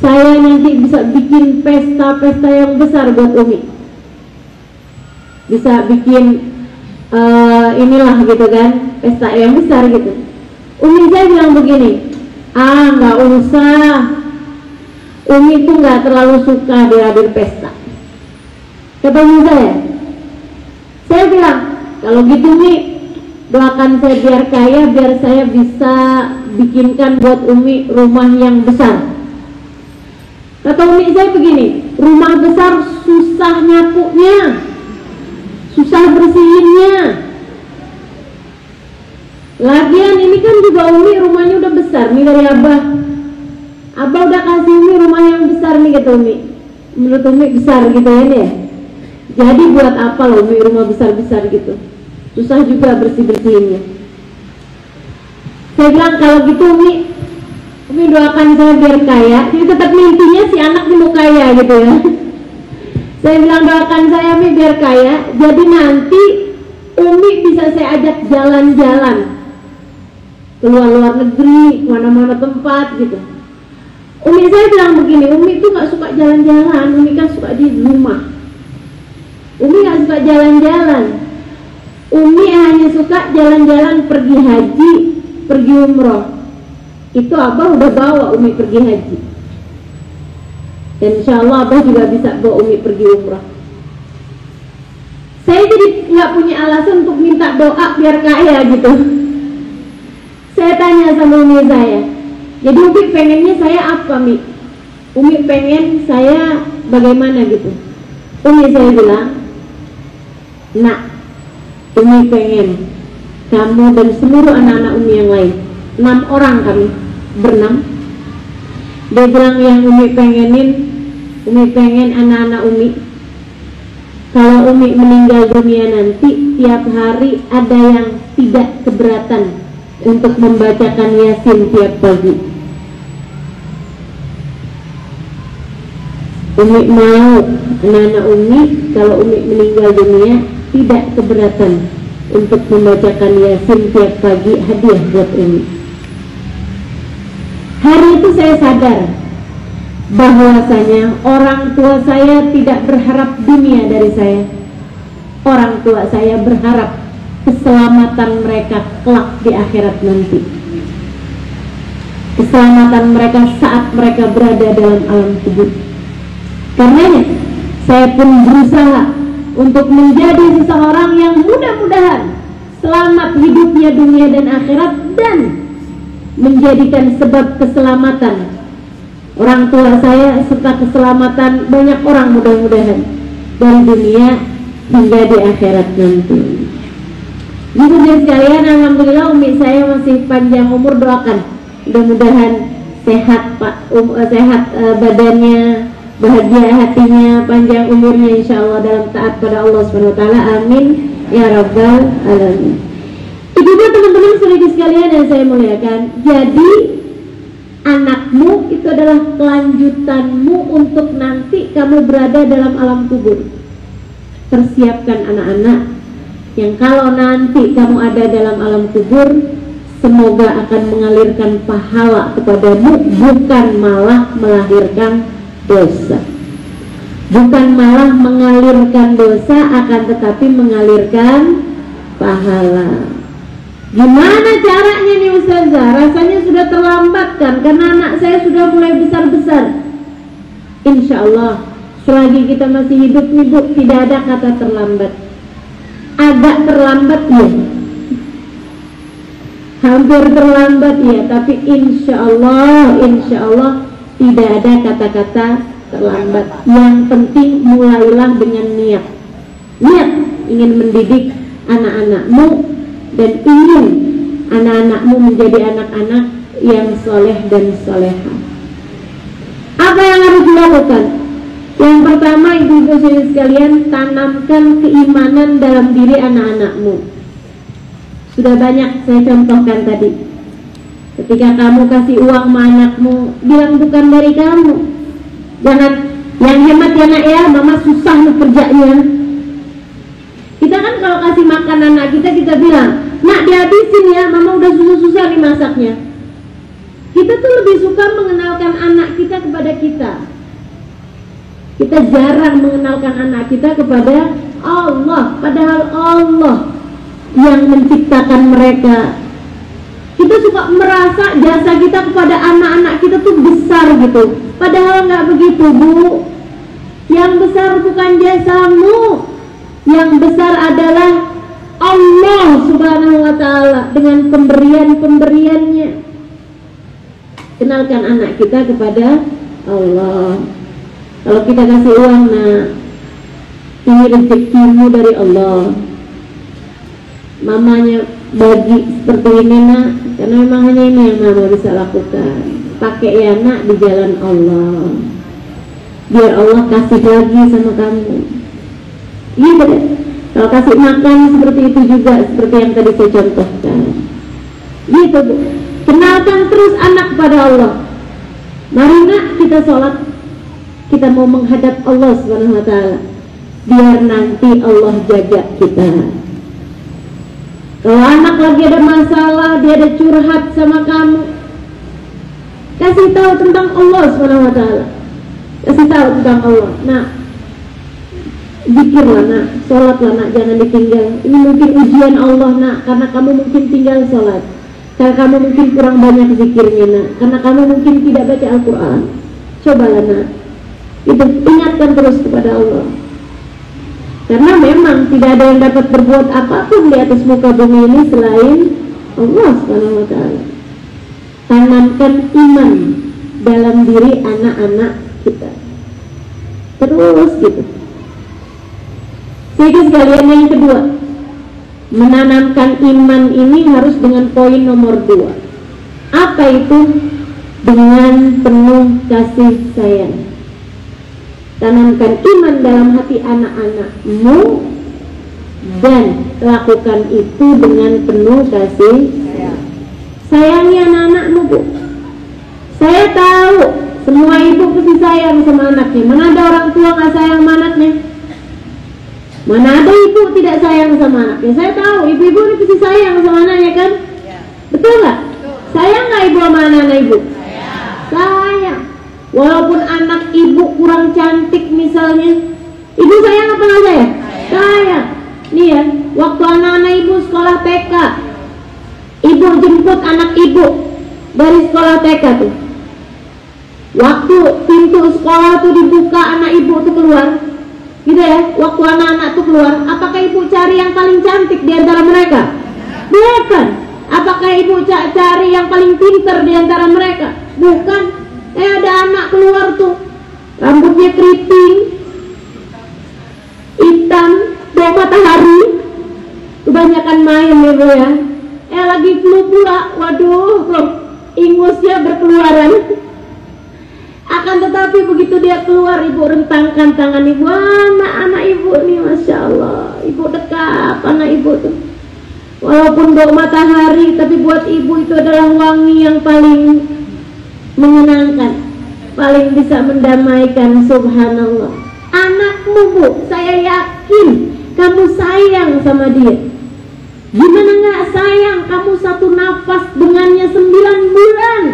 saya nanti bisa bikin pesta-pesta yang besar buat Umi, bisa bikin inilah gitu kan, pesta yang besar gitu." Umi saya bilang begini, "Nggak usah, Umi itu nggak terlalu suka dihadir pesta," kata Umi saya. Saya bilang, "Kalau gitu Umi, doakan saya biar kaya, biar saya bisa bikinkan buat Umi rumah yang besar." Kata Umi saya begini, "Rumah besar susah nyapunya, susah bersihinnya. Lagian ini kan juga Umi rumahnya udah besar nih dari Abah. Abah udah kasih Umi rumah yang besar nih," kata Umi. Menurut Umi besar gitu ya. Jadi buat apa loh Umi rumah besar-besar gitu, susah juga bersih-bersihinnya. Saya bilang, "Kalau gitu Umi doakan saya biar kaya." Jadi tetap mimpinya si anak ini mau kaya gitu ya. Saya bilang, "Doakan saya Umi biar kaya, jadi nanti Umi bisa saya ajak jalan-jalan keluar luar negeri, mana-mana tempat gitu." Umi saya bilang begini, "Umi itu nggak suka jalan-jalan, Umi kan suka di rumah. Umi nggak suka jalan-jalan. Umi hanya suka jalan-jalan pergi haji, pergi umroh. Itu Abah udah bawa Umi pergi haji. Dan insya Allah Abah juga bisa bawa Umi pergi umroh." Saya jadi nggak punya alasan untuk minta doa biar kaya gitu. Saya tanya sama Umi saya, "Jadi Umi pengennya saya apa Mi? Umi pengen saya bagaimana gitu?" Umi saya bilang, "Nak, Umi pengen kamu dan seluruh anak-anak Umi yang lain, 6 orang kami, berenam." Dia bilang, "Yang Umi pengen anak-anak Umi, kalau Umi meninggal dunia nanti, tiap hari ada yang tidak keberatan untuk membacakan Yasin tiap pagi? Umi mau anak-anak Umi kalau Umi meninggal dunia tidak keberatan untuk membacakan Yasin tiap pagi, hadiah buat Umi. Hari itu saya sadar bahwasanya orang tua saya tidak berharap dunia dari saya. Orang tua saya berharap keselamatan mereka kelak di akhirat nanti. Keselamatan mereka saat mereka berada dalam alam kubur. Karenanya saya pun berusaha untuk menjadi seseorang yang mudah-mudahan selamat hidupnya dunia dan akhirat, dan menjadikan sebab keselamatan orang tua saya serta keselamatan banyak orang mudah-mudahan dari dunia hingga di akhirat nanti. Ibu-ibu sekalian, alhamdulillah Umi saya masih panjang umur, doakan mudah-mudahan sehat sehat badannya, bahagia hatinya, panjang umurnya insyaallah dalam taat pada Allah Subhanahu wa taala. Amin ya rabbal alamin. Ibu-ibu, teman-teman saudara sekalian yang saya muliakan, jadi anakmu itu adalah kelanjutanmu untuk nanti kamu berada dalam alam kubur. Persiapkan anak-anak yang kalau nanti kamu ada dalam alam kubur, semoga akan mengalirkan pahala kepadamu, bukan malah melahirkan dosa. Bukan malah mengalirkan dosa, akan tetapi mengalirkan pahala. Gimana caranya nih Ustazah? Rasanya sudah terlambat kan, karena anak saya sudah mulai besar-besar. Insya Allah selagi kita masih hidup nih Bu, tidak ada kata terlambat. Agak terlambat ya, hampir terlambat ya, tapi insya Allah tidak ada kata-kata terlambat. Yang penting mulailah dengan niat ingin mendidik anak-anakmu dan ingin anak-anakmu menjadi anak-anak yang soleh dan soleha. Apa yang harus dilakukan? Yang pertama, ibu-ibu sekalian, tanamkan keimanan dalam diri anak-anakmu. Sudah banyak saya contohkan tadi. Ketika kamu kasih uang sama anakmu, bilang bukan dari kamu. Jangan yang hemat ya nak ya, mama susah nih kerjanya. Kita kan kalau kasih makan anak kita bilang, nak dihabisin ya, mama udah susah-susah nih masaknya. Kita tuh lebih suka mengenalkan anak kita kepada kita. Kita jarang mengenalkan anak kita kepada Allah, padahal Allah yang menciptakan mereka. Kita suka merasa jasa kita kepada anak-anak kita tuh besar gitu, padahal nggak begitu Bu. Yang besar bukan jasamu, yang besar adalah Allah Subhanahu wa ta'ala dengan pemberian-pemberiannya. Kenalkan anak kita kepada Allah. Kalau kita kasih uang, nah ini rezekimu dari Allah, mamanya bagi seperti ini nak, karena memang hanya ini yang mama bisa lakukan. Pakai ya nak di jalan Allah, biar Allah kasih lagi sama kamu. Gitu deh. Kalau kasih makan seperti itu juga, seperti yang tadi saya contohkan. Gitu Bu. Kenalkan terus anak pada Allah. Mari nak kita sholat, kita mau menghadap Allah Subhanahu wa ta'ala, biar nanti Allah jaga kita. Kalau anak lagi ada masalah, dia ada curhat sama kamu, kasih tahu tentang Allah Subhanahu wa ta'ala. Kasih tahu tentang Allah. Nah, zikirlah nak, sholatlah nak, jangan ditinggal. Ini mungkin ujian Allah nak, karena kamu mungkin tinggal sholat, karena kamu mungkin kurang banyak zikirnya nak, karena kamu mungkin tidak baca Al-Quran. Cobalah nak, itu ingatkan terus kepada Allah. Karena memang tidak ada yang dapat berbuat apapun di atas muka bumi ini selain Allah Subhanahu wa ta'ala. Tanamkan iman dalam diri anak-anak kita terus gitu. Sehingga sekalian, yang kedua, menanamkan iman ini harus dengan poin nomor 2. Apa itu? Dengan penuh kasih sayang. Tanamkan iman dalam hati anak-anakmu dan lakukan itu dengan penuh kasih. Sayangi anak-anakmu, Bu. Saya tahu semua ibu pasti sayang sama anaknya. Mana ada orang tua nggak sayang sama anaknya? Mana ada ibu tidak sayang sama anaknya? Saya tahu ibu-ibu ini pasti sayang sama anaknya kan? Betul nggak? Sayang nggak ibu sama anak-anak ibu? Sayang. Walaupun anak ibu kurang cantik misalnya, ibu sayang apa nggak sayang? Sayang. Nih ya, waktu anak-anak ibu sekolah TK, ibu jemput anak ibu dari sekolah TK tuh. Waktu pintu sekolah tuh dibuka, anak ibu tuh keluar, gitu ya. Waktu anak-anak tuh keluar, apakah ibu cari yang paling cantik di antara mereka? Bukan. Apakah ibu cari yang paling pintar di antara mereka? Bukan. Ada anak keluar tuh, rambutnya keriting, hitam, bawa matahari, kebanyakan main ya Bu ya. Lagi flu pula, waduh, ingusnya berkeluaran. Akan tetapi begitu dia keluar, ibu rentangkan tangan ibu, anak ibu nih, Masya Allah, ibu dekap anak ibu tuh. Walaupun bawa matahari, tapi buat ibu itu adalah wangi yang paling menyenangkan, paling bisa mendamaikan. Subhanallah. Anakmu, Bu, saya yakin kamu sayang sama dia. Gimana nggak sayang? Kamu satu nafas dengannya 9 bulan.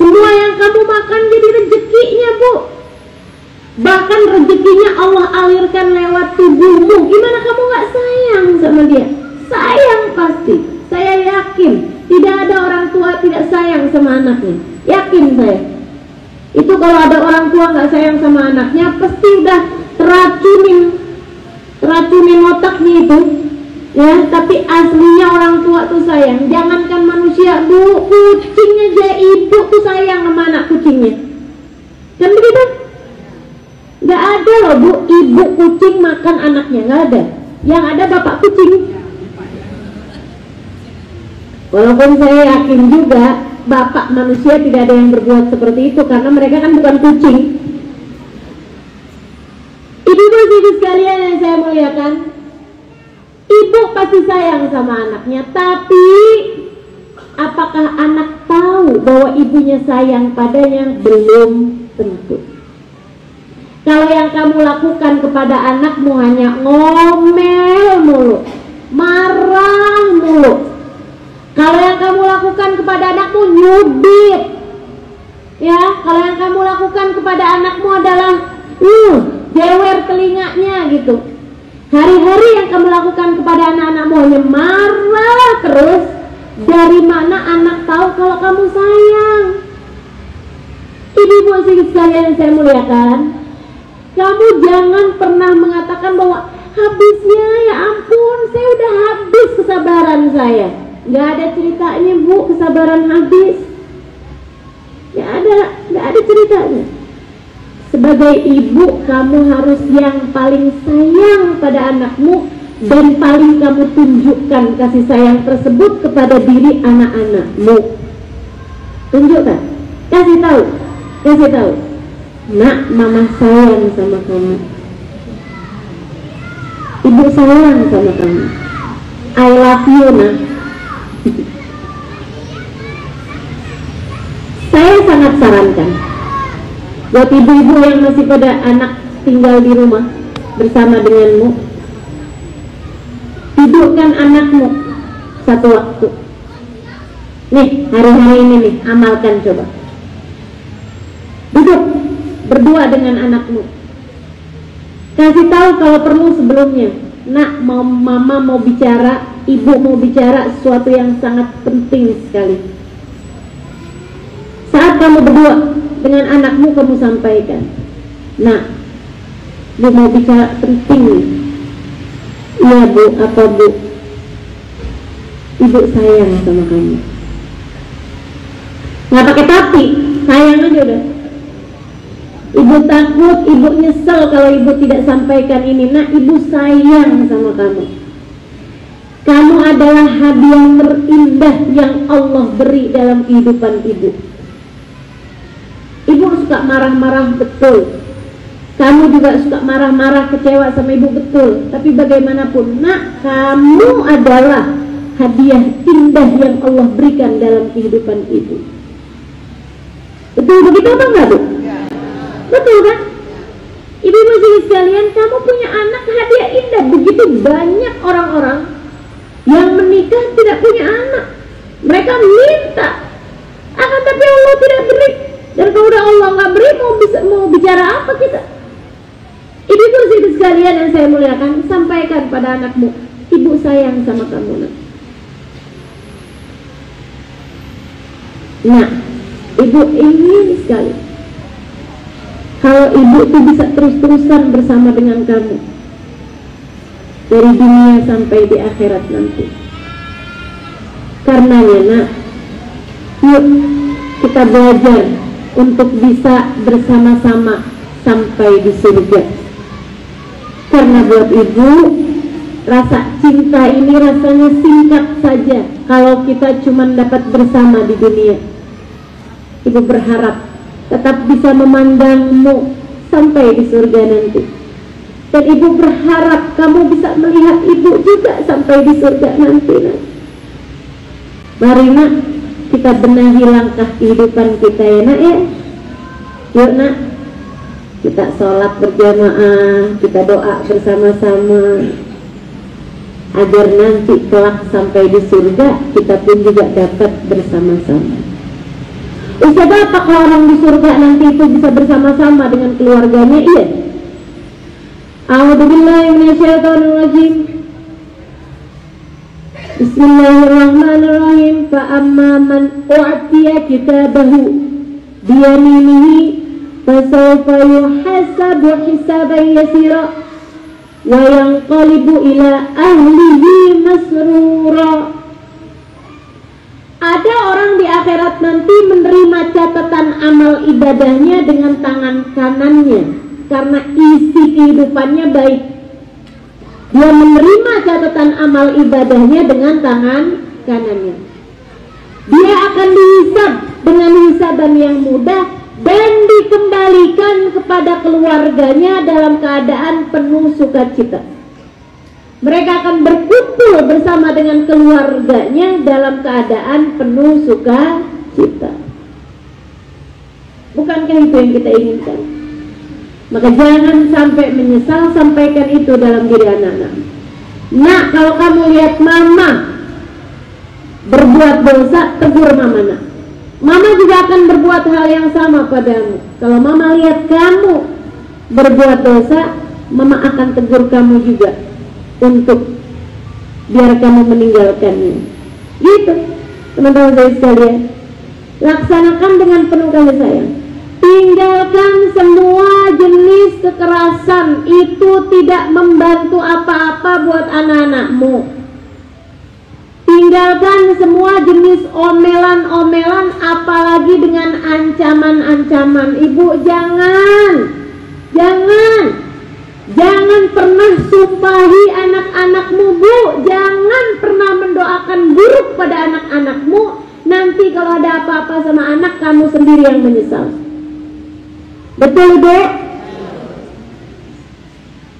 Semua yang kamu makan jadi rezekinya, Bu. Bahkan rezekinya Allah alirkan lewat tubuhmu. Gimana kamu nggak sayang sama dia? Sayang pasti. Saya yakin tidak ada orang tua tidak sayang sama anaknya. Yakin saya. Itu kalau ada orang tua nggak sayang sama anaknya, pasti udah teracunin otaknya itu. Ya, tapi aslinya orang tua tuh sayang. Jangankan manusia, Bu, kucing aja ibu tuh sayang sama anak kucingnya. Kan begitu? Nggak ada loh, Bu, ibu kucing makan anaknya, nggak ada. Yang ada bapak kucing. Walaupun saya yakin juga bapak manusia tidak ada yang berbuat seperti itu, karena mereka kan bukan kucing. Ibu-ibu sekalian yang saya muliakan, ibu pasti sayang sama anaknya, tapi apakah anak tahu bahwa ibunya sayang padanya? Belum tentu. Kalau yang kamu lakukan kepada anakmu hanya ngomel mulu, marah mulu. Kalau yang kamu lakukan kepada anakmu nyubit, ya, kalau yang kamu lakukan kepada anakmu adalah jewer telinganya gitu. Hari-hari yang kamu lakukan kepada anak-anakmu hanya marah terus. Dari mana anak tahu kalau kamu sayang? Ibu-ibu sekalian yang saya muliakan, kamu jangan pernah mengatakan bahwa habisnya, ya ampun, saya udah habis kesabaran saya. Gak ada ceritanya, Bu, kesabaran habis. Gak ada ceritanya. Sebagai ibu, kamu harus yang paling sayang pada anakmu, dan paling kamu tunjukkan kasih sayang tersebut kepada diri anak-anakmu. Tunjukkan, kasih tahu, Nak, mama sayang sama kamu, ibu sayang sama kamu, I love you, Nak. Saya sangat sarankan buat ibu-ibu yang masih pada anak tinggal di rumah bersama denganmu, dudukkan anakmu satu waktu. Nih, hari-hari ini nih, amalkan coba. Duduk berdua dengan anakmu. Kasih tahu kalau perlu sebelumnya, Nak, mama mau bicara, ibu mau bicara sesuatu yang sangat penting sekali. Saat kamu berdua dengan anakmu, kamu sampaikan, Nak, Bu mau bicara penting nih. Iya, Bu, apa, Bu? Ibu sayang sama kamu. Nggak pakai tapi, sayang aja udah. Ibu takut, ibu nyesel kalau ibu tidak sampaikan ini. Nak, ibu sayang sama kamu. Kamu adalah hadiah terindah yang Allah beri dalam kehidupan ibu. Ibu suka marah-marah, betul. Kamu juga suka marah-marah, kecewa sama ibu, betul. Tapi bagaimanapun, nak, kamu adalah hadiah indah yang Allah berikan dalam kehidupan ibu. Betul begitu apa enggak, Bu? Betul kan? Ibu-ibu sekalian, kamu punya anak hadiah indah. Begitu banyak orang-orang yang menikah tidak punya anak. Mereka minta, akan tapi Allah tidak beri. Dan kalau udah Allah nggak beri, mau bicara apa kita? Ibu-ibu sekalian yang saya muliakan, sampaikan pada anakmu, ibu sayang sama kamu, nak. Nah, ibu ingin sekali kalau ibu tuh bisa terus-terusan bersama dengan kamu dari dunia sampai di akhirat nanti. Karenanya, nak, yuk kita belajar untuk bisa bersama-sama sampai di surga. Karena buat ibu, rasa cinta ini rasanya singkat saja kalau kita cuma dapat bersama di dunia. Ibu berharap tetap bisa memandangmu sampai di surga nanti. Dan ibu berharap kamu bisa melihat ibu juga sampai di surga nanti, nak. Mari, nak, kita benahi langkah kehidupan kita, ya, nak, ya. Yuk, nak, kita sholat berjamaah, kita doa bersama-sama, agar nanti kelak sampai di surga kita pun juga dapat bersama-sama. Ustaz, apa kalau orang di surga nanti itu bisa bersama-sama dengan keluarganya? Iya. A'udzubillahi minasyaitonirrajim. Bismillahirrahmanirrahim. Fa amma man u'tiya kitabahu biyaminihi fasawfa yuhasabu hisaban yasira wa yanqalibu ila ahlihi masrura. Ada orang di akhirat nanti menerima catatan amal ibadahnya dengan tangan kanannya karena isi kehidupannya baik. Dia menerima catatan amal ibadahnya dengan tangan kanannya. Dia akan dihisab dengan hisaban yang mudah dan dikembalikan kepada keluarganya dalam keadaan penuh sukacita. Mereka akan berkumpul bersama dengan keluarganya dalam keadaan penuh sukacita. Bukankah itu yang kita inginkan? Maka jangan sampai menyesal, sampaikan itu dalam diri anak-anak. Nak, kalau kamu lihat mama berbuat dosa, tegur mama, nak. Mama juga akan berbuat hal yang sama padamu. Kalau mama lihat kamu berbuat dosa, mama akan tegur kamu juga untuk biar kamu meninggalkannya. Gitu, teman-teman saya sekalian. Laksanakan dengan penuh kasih sayang. Tinggalkan semua jenis kekerasan, itu tidak membantu apa-apa buat anak-anakmu. Tinggalkan semua jenis omelan-omelan, apalagi dengan ancaman-ancaman. Ibu jangan pernah sumpahi anak-anakmu, Bu. Jangan pernah mendoakan buruk pada anak-anakmu. Nanti kalau ada apa-apa sama anak, kamu sendiri yang menyesal. Betul, Bu?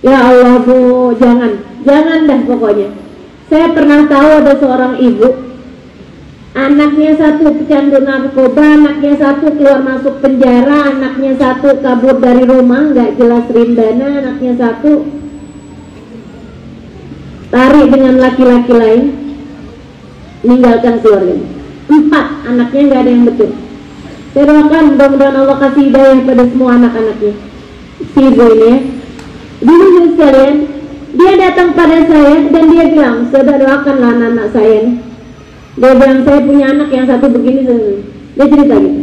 Ya Allah, Bu, jangan dah pokoknya. Saya pernah tahu ada seorang ibu, anaknya satu pecandu narkoba, anaknya satu keluar masuk penjara, anaknya satu kabur dari rumah, nggak jelas rindana, anaknya satu tarik dengan laki-laki lain, meninggalkan keluarganya. 4 anaknya nggak ada yang betul. Saya doakan mudah-mudahan Allah kasih hidayah pada semua anak-anaknya. Si ibu ini ya, dulu sekalian, dia datang pada saya dan dia bilang, "Saudara, doakanlah anak-anak saya nih." Dia bilang, "Saya punya anak yang satu begini." Dia cerita gitu.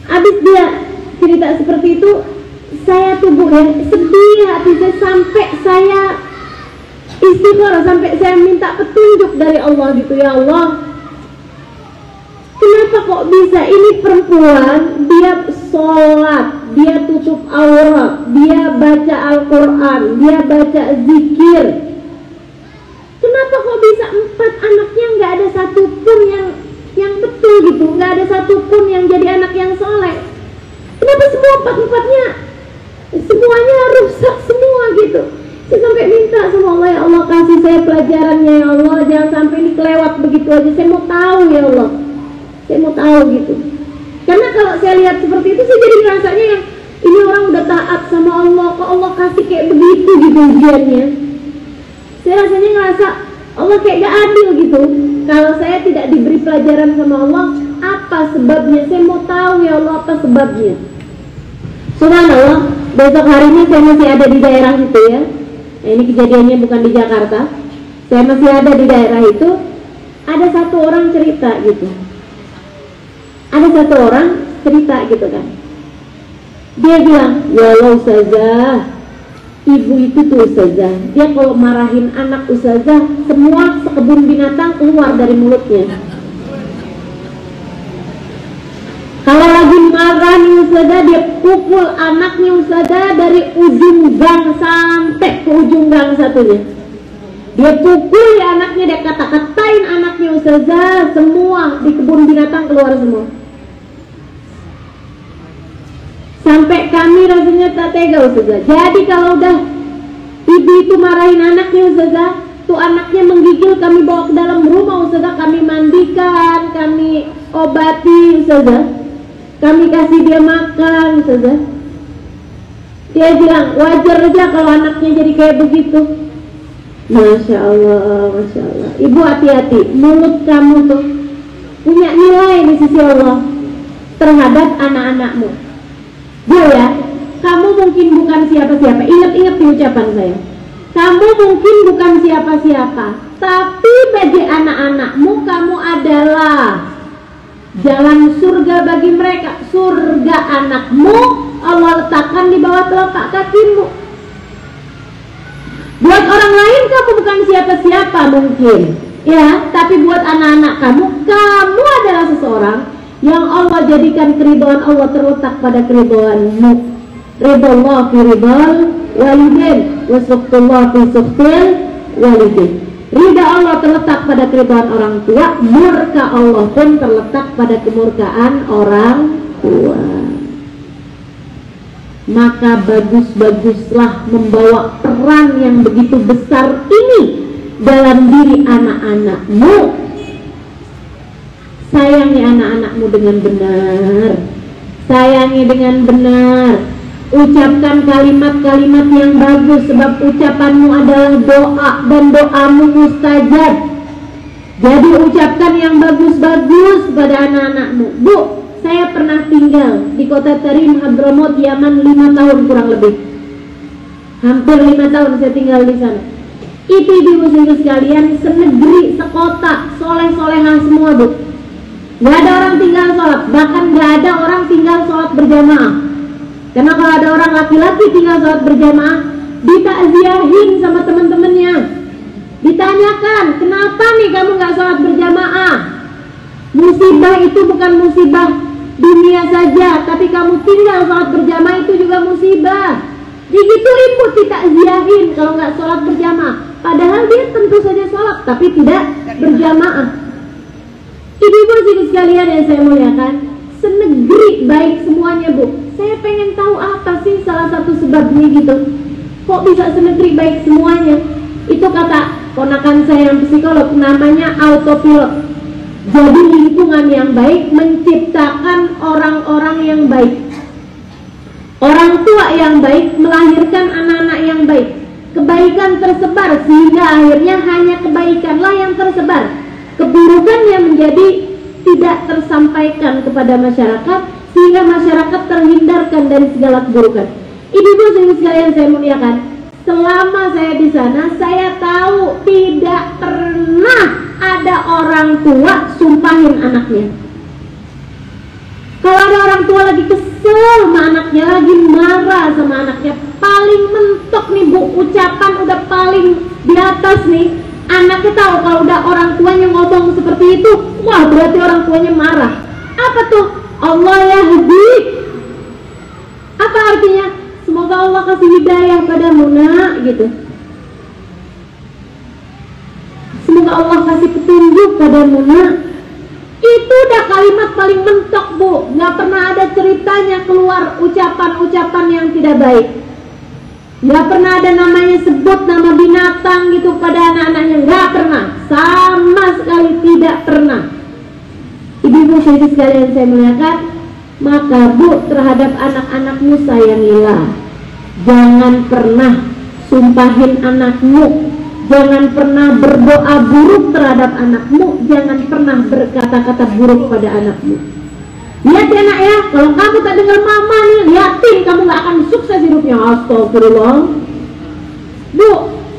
Habis dia cerita seperti itu, saya tuh, Bu, ya, sedih hati saya, sampai saya istighfar, sampai saya minta petunjuk dari Allah gitu. Ya Allah, kenapa kok bisa ini perempuan, dia sholat, dia tutup aurat, dia baca Al-Quran, dia baca zikir. Kenapa kok bisa 4 anaknya nggak ada satupun yang betul gitu, nggak ada satupun yang jadi anak yang soleh? Kenapa semua 4-4-nya semuanya rusak semua gitu. Saya sampai minta sama Allah, ya Allah kasih saya pelajarannya ya Allah, jangan sampai ini kelewat begitu aja. Saya mau tahu ya Allah, saya mau tahu gitu. Karena kalau saya lihat seperti itu, saya jadi rasanya yang ini orang udah taat sama Allah, kok Allah kasih kayak begitu gitu ujiannya. Saya rasanya ngerasa Allah kayak gak adil gitu. Kalau saya tidak diberi pelajaran sama Allah, apa sebabnya? Saya mau tahu ya Allah apa sebabnya. Subhanallah, besok harinya saya masih ada di daerah itu ya. Nah, ini kejadiannya bukan di Jakarta. Saya masih ada di daerah itu. Ada satu orang cerita gitu. Ada satu orang cerita gitu kan. Dia bilang, ya Allah ustazah, ibu itu tuh ustazah, dia kalau marahin anak ustazah, semua sekebun binatang keluar dari mulutnya. Kalau lagi marah nih ustazah, dia pukul anaknya ustazah dari ujung gang sampai ke ujung gang satunya. Dia pukul ya anaknya, dia kata-katain anaknya ustazah, semua di kebun binatang keluar semua. Sampai kami rasanya tak tega ustazah. Jadi kalau udah ibu itu marahin anaknya ustazah, tuh anaknya menggigil, kami bawa ke dalam rumah ustazah, kami mandikan, kami obati ustazah, kami kasih dia makan ustazah. Dia bilang wajar aja kalau anaknya jadi kayak begitu. Masya Allah, Masya Allah. Ibu hati-hati, mulut kamu tuh punya nilai di sisi Allah terhadap anak-anakmu. Dia ya, kamu mungkin bukan siapa-siapa. Ingat-ingat di ucapan saya. Kamu mungkin bukan siapa-siapa, tapi bagi anak-anakmu kamu adalah jalan surga bagi mereka. Surga anakmu Allah letakkan di bawah telapak kakimu. Buat orang lain kamu bukan siapa-siapa mungkin, ya, tapi buat anak-anak kamu, kamu adalah seseorang yang Allah jadikan keridhaan Allah terletak pada keridhaanmu. Ridallah fi ridal walidain wa suqtullah fi suqtil walidain. Ridha Allah terletak pada keridhaan orang tua, murka Allah pun terletak pada kemurkaan orang tua. Maka bagus-baguslah membawa peran yang begitu besar ini dalam diri anak-anakmu. Sayangi anak-anakmu dengan benar, sayangi dengan benar, ucapkan kalimat-kalimat yang bagus, sebab ucapanmu adalah doa dan doamu mustajab. Jadi ucapkan yang bagus-bagus pada anak-anakmu. Bu, saya pernah tinggal di kota Tarim, Hadramaut, Yaman 5 tahun kurang lebih. Hampir 5 tahun saya tinggal di sana. Itu ibu-ibu sekalian, senegeri, sekota, soleh-solehah semua bu. Gak ada orang tinggal sholat, bahkan gak ada orang tinggal sholat berjamaah. Karena kalau ada orang laki-laki tinggal sholat berjamaah, ditakziahin sama teman-temannya, ditanyakan, kenapa nih kamu gak sholat berjamaah? Musibah itu bukan musibah dunia saja, tapi kamu tinggal sholat berjamaah itu juga musibah. Digituin pun ditakziahin kalau gak sholat berjamaah, padahal dia tentu saja sholat tapi tidak berjamaah. Ibu-ibu sekalian yang saya muliakan, senegeri baik semuanya bu. Saya pengen tahu apa sih salah satu sebabnya gitu. Kok bisa senegeri baik semuanya? Itu kata ponakan saya yang psikolog, namanya autopilot. Jadi lingkungan yang baik menciptakan orang-orang yang baik. Orang tua yang baik melahirkan anak-anak yang baik. Kebaikan tersebar sehingga akhirnya hanya kebaikanlah yang tersebar. Keburukan yang menjadi tidak tersampaikan kepada masyarakat sehingga masyarakat terhindarkan dari segala keburukan. Ibu-ibu sekalian saya muliakan, selama saya di sana saya tahu tidak pernah ada orang tua sumpahin anaknya. Kalau ada orang tua lagi kesel sama anaknya, lagi marah sama anaknya, paling mentok nih bu, ucapan udah paling di atas nih. Anaknya tahu kalau udah orang tuanya ngomong seperti itu, wah berarti orang tuanya marah. Apa tuh? Allah yahdi. Apa artinya? Semoga Allah kasih hidayah padamu nak, gitu. Semoga Allah kasih petunjuk padamu nak. Itu udah kalimat paling mentok bu. Gak pernah ada ceritanya keluar ucapan-ucapan yang tidak baik. Nggak pernah ada namanya sebut nama binatang gitu pada anak-anaknya, nggak pernah, sama sekali tidak pernah. Ibu-ibu sekalian saya muliakan, maka Bu, terhadap anak-anakmu sayangilah. Jangan pernah sumpahin anakmu, jangan pernah berdoa buruk terhadap anakmu, jangan pernah berkata-kata buruk pada anakmu. Lihat ya nak ya, kalau kamu tak dengar mama nih, liatin kamu gak akan sukses hidupnya. Astagfirullah. Bu,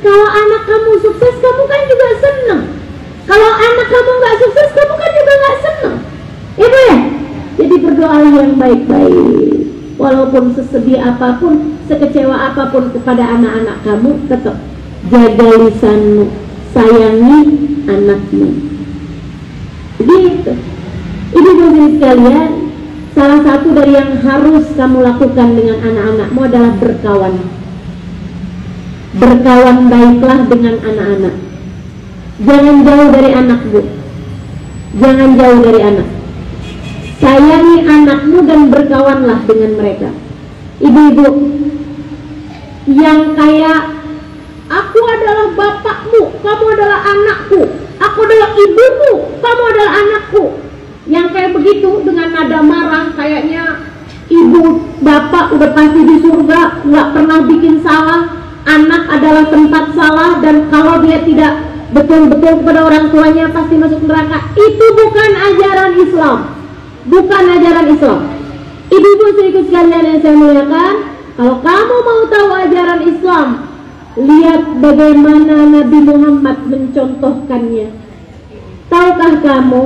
kalau anak kamu sukses, kamu kan juga senang. Kalau anak kamu gak sukses, kamu kan juga gak senang. Ibu ya? Jadi berdoalah yang baik-baik. Walaupun sesedih apapun, sekecewa apapun kepada anak-anak kamu, tetap jaga lisanmu, sayangi anakmu. Begitu. Ibu-ibu sekalian, salah satu dari yang harus kamu lakukan dengan anak-anakmu adalah berkawan. Berkawan baiklah dengan anak-anak. Jangan jauh dari anak, Bu. Jangan jauh dari anak. Sayangi anakmu dan berkawanlah dengan mereka. Ibu-ibu yang kayak, aku adalah bapakmu, kamu adalah anakku, aku adalah ibumu, kamu adalah anakku. Yang kayak begitu dengan nada marah, kayaknya ibu bapak udah pasti di surga, nggak pernah bikin salah, anak adalah tempat salah, dan kalau dia tidak betul-betul kepada orang tuanya pasti masuk neraka. Itu bukan ajaran Islam, bukan ajaran Islam. Ibu-ibu sekalian yang saya muliakan, kalau kamu mau tahu ajaran Islam, lihat bagaimana Nabi Muhammad mencontohkannya. Tahukah kamu,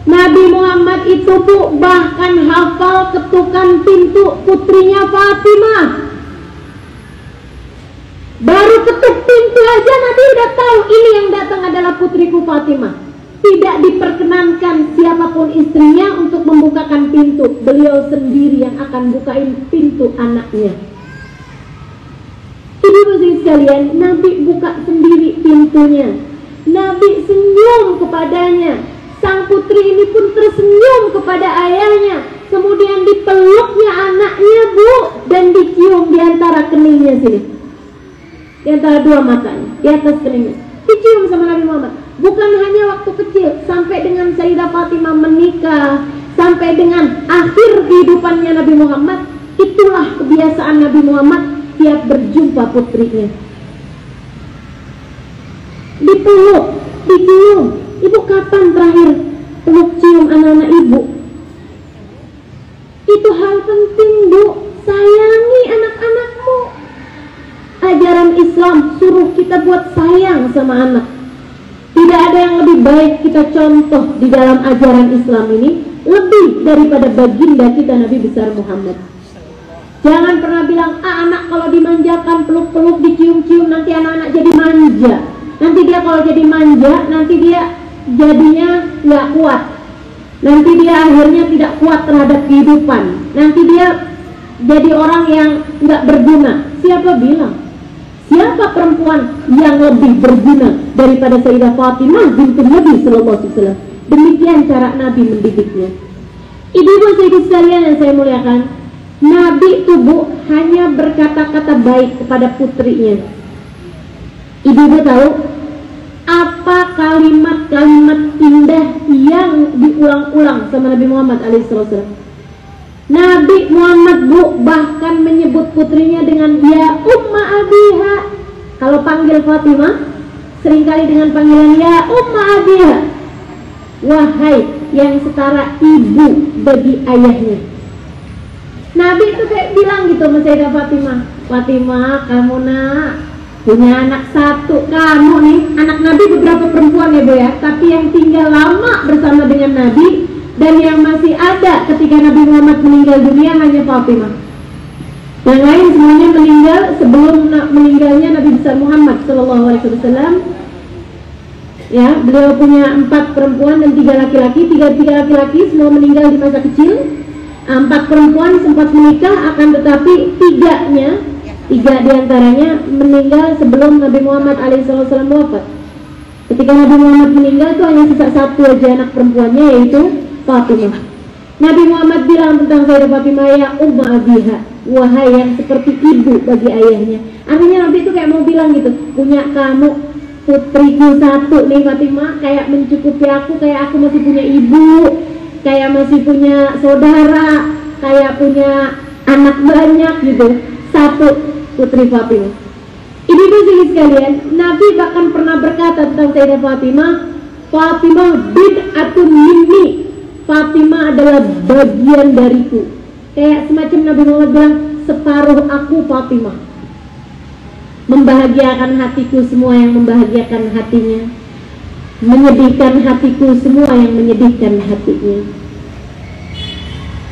Nabi Muhammad itu, Bu, bahkan hafal ketukan pintu putrinya Fatimah. Baru ketuk pintu aja Nabi udah tahu ini yang datang adalah putriku Fatimah. Tidak diperkenankan siapapun istrinya untuk membukakan pintu. Beliau sendiri yang akan bukain pintu anaknya. Ibu-ibu sekalian, Nabi buka sendiri pintunya. Nabi senyum kepadanya. Sang putri ini pun tersenyum kepada ayahnya. Kemudian dipeluknya anaknya, Bu, dan dicium di antara keningnya sini. Di antara dua matanya, di atas keningnya. Dicium sama Nabi Muhammad. Bukan hanya waktu kecil, sampai dengan Sayyidah Fatimah menikah, sampai dengan akhir kehidupannya Nabi Muhammad, itulah kebiasaan Nabi Muhammad tiap berjumpa putrinya. Dipeluk, dicium. Ibu kapan terakhir peluk cium anak-anak ibu? Itu hal penting, Bu. Sayangi anak-anakmu. Ajaran Islam suruh kita buat sayang sama anak. Tidak ada yang lebih baik kita contoh di dalam ajaran Islam ini lebih daripada baginda kita Nabi besar Muhammad. Jangan pernah bilang, anak kalau dimanjakan, peluk-peluk, dicium-cium, nanti anak-anak jadi manja. Nanti dia kalau jadi manja, nanti dia jadinya nggak kuat. Nanti dia akhirnya tidak kuat terhadap kehidupan. Nanti dia jadi orang yang nggak berguna. Siapa bilang? Siapa perempuan yang lebih berguna daripada Sayyidah Fatimah binti Nabi Sallallahu Alaihi Wasallam? Demikian cara Nabi mendidiknya. Ibu-ibu sekalian yang saya muliakan, Nabi tubuh hanya berkata-kata baik kepada putrinya. Ibu-ibu tahu apa kalimat-kalimat indah yang diulang-ulang sama Nabi Muhammad alaihissalam? Nabi Muhammad, Bu, bahkan menyebut putrinya dengan ya umma abiha. Kalau panggil Fatimah seringkali dengan panggilan ya umma abiha, wahai yang setara ibu bagi ayahnya. Nabi itu kayak bilang gitu sama Sayyidah Fatimah, Fatimah, kamu nak punya anak satu, kamu nih anak Nabi beberapa perempuan ya, Bu ya, tapi yang tinggal lama bersama dengan Nabi dan yang masih ada ketika Nabi Muhammad meninggal dunia hanya Fatimah. Yang lain semuanya meninggal sebelum meninggalnya Nabi besar Muhammad Sallallahu Alaihi Wasallam. Ya, beliau punya 4 perempuan dan 3 laki-laki. 3 laki-laki semua meninggal di masa kecil. 4 perempuan sempat menikah, akan tetapi 3 diantaranya meninggal sebelum Nabi Muhammad alaihissalam wafat. Ketika Nabi Muhammad meninggal itu hanya sisa 1 aja anak perempuannya, yaitu Fatimah. Nabi Muhammad bilang tentang Sayyidah Fatimah, ya umma abiha, wahai yang seperti ibu bagi ayahnya. Artinya Nabi itu kayak mau bilang gitu, punya kamu putriku satu nih Fatimah, kayak mencukupi aku, kayak aku masih punya ibu, kayak masih punya saudara, kayak punya anak banyak gitu. Satu putri Fatimah. Ibu-ibu sekalian, Nabi bahkan pernah berkata tentang Sayyidah Fatimah, Fatimah bid'atun minni, Fatimah adalah bagian dariku. Kayak semacam Nabi Muhammad bilang, separuh aku Fatimah. Membahagiakan hatiku semua yang membahagiakan hatinya, menyedihkan hatiku semua yang menyedihkan hatinya.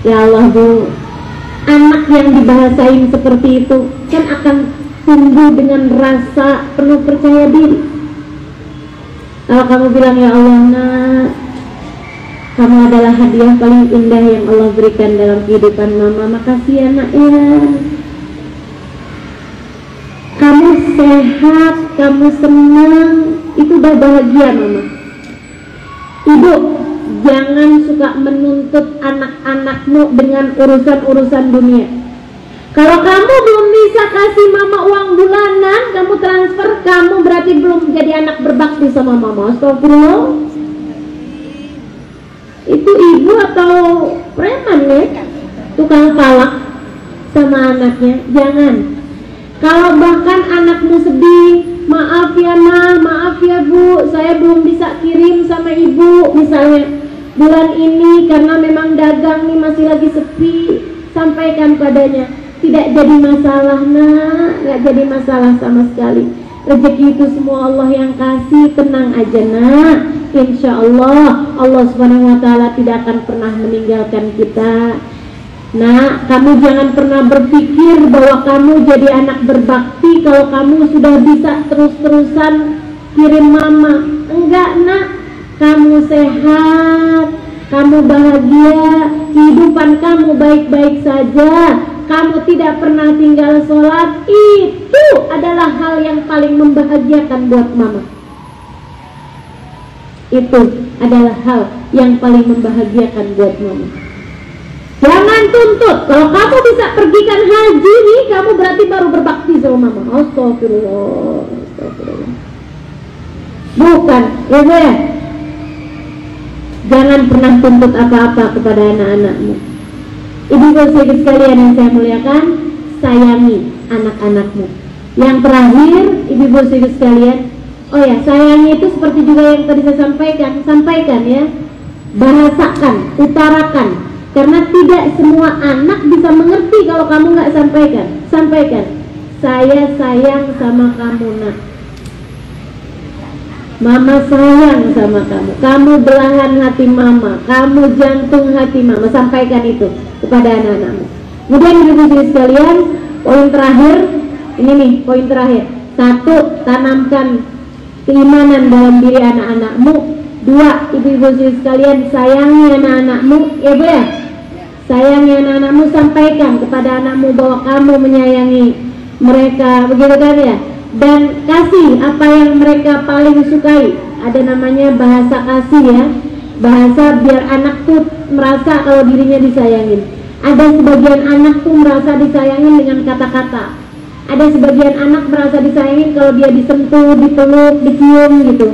Ya Allah Bu, anak yang dibahasain seperti itu kan akan tumbuh dengan rasa penuh percaya diri. Kalau kamu bilang, ya Allah nak, kamu adalah hadiah paling indah yang Allah berikan dalam kehidupan mama, makasih ya nak ya. Kamu sehat, kamu senang, itu udah bahagia mama. Ibu, jangan suka menuntut anak-anakmu dengan urusan-urusan dunia. Kalau kamu belum bisa kasih mama uang bulanan, kamu transfer, kamu berarti belum jadi anak berbakti sama mama. Astagfirullah. Itu ibu atau preman ya? Tukang palak sama anaknya. Jangan. Kalau bahkan anakmu sedih, maaf ya ma, maaf ya bu, saya belum bisa kirim sama ibu misalnya bulan ini karena memang dagang nih masih lagi sepi, sampaikan padanya. Tidak jadi masalah nak, nggak jadi masalah sama sekali. Rezeki itu semua Allah yang kasih, tenang aja nak. Insya Allah, Allah Subhanahu Wa Taala tidak akan pernah meninggalkan kita. Nah, kamu jangan pernah berpikir bahwa kamu jadi anak berbakti kalau kamu sudah bisa terus-terusan kirim mama. Enggak nak, kamu sehat, kamu bahagia, kehidupan kamu baik-baik saja, kamu tidak pernah tinggal sholat, itu adalah hal yang paling membahagiakan buat mama. Itu adalah hal yang paling membahagiakan buat mama. Jangan tuntut, kalau kamu bisa pergikan haji nih, kamu berarti baru berbakti sama mama. Astagfirullah, astagfirullah. Bukan, ya Bu ya. Jangan pernah tuntut apa-apa kepada anak-anakmu. Ibu-ibu sekalian yang saya muliakan, sayangi anak-anakmu. Yang terakhir, ibu-ibu sekalian, oh ya, sayangi itu seperti juga yang tadi saya sampaikan ya. Bahasakan, utarakan. Karena tidak semua anak bisa mengerti kalau kamu nggak sampaikan. Saya sayang sama kamu nak. Mama sayang sama kamu. Kamu belahan hati mama. Kamu jantung hati mama. Sampaikan itu kepada anak-anakmu. Kemudian ibu-ibu sekalian, poin terakhir. Ini nih poin terakhir. 1. Tanamkan keimanan dalam diri anak-anakmu. 2. Ibu-ibu sekalian, sayangi anak-anakmu. Ya Bu ya. Sayangi anak-anakmu, sampaikan kepada anakmu bahwa kamu menyayangi mereka, begitu kan ya. Dan kasih apa yang mereka paling sukai. Ada namanya bahasa kasih ya. Bahasa biar anak tuh merasa kalau dirinya disayangin. Ada sebagian anak tuh merasa disayangin dengan kata-kata. Ada sebagian anak merasa disayangin kalau dia disentuh, dipeluk, dicium gitu.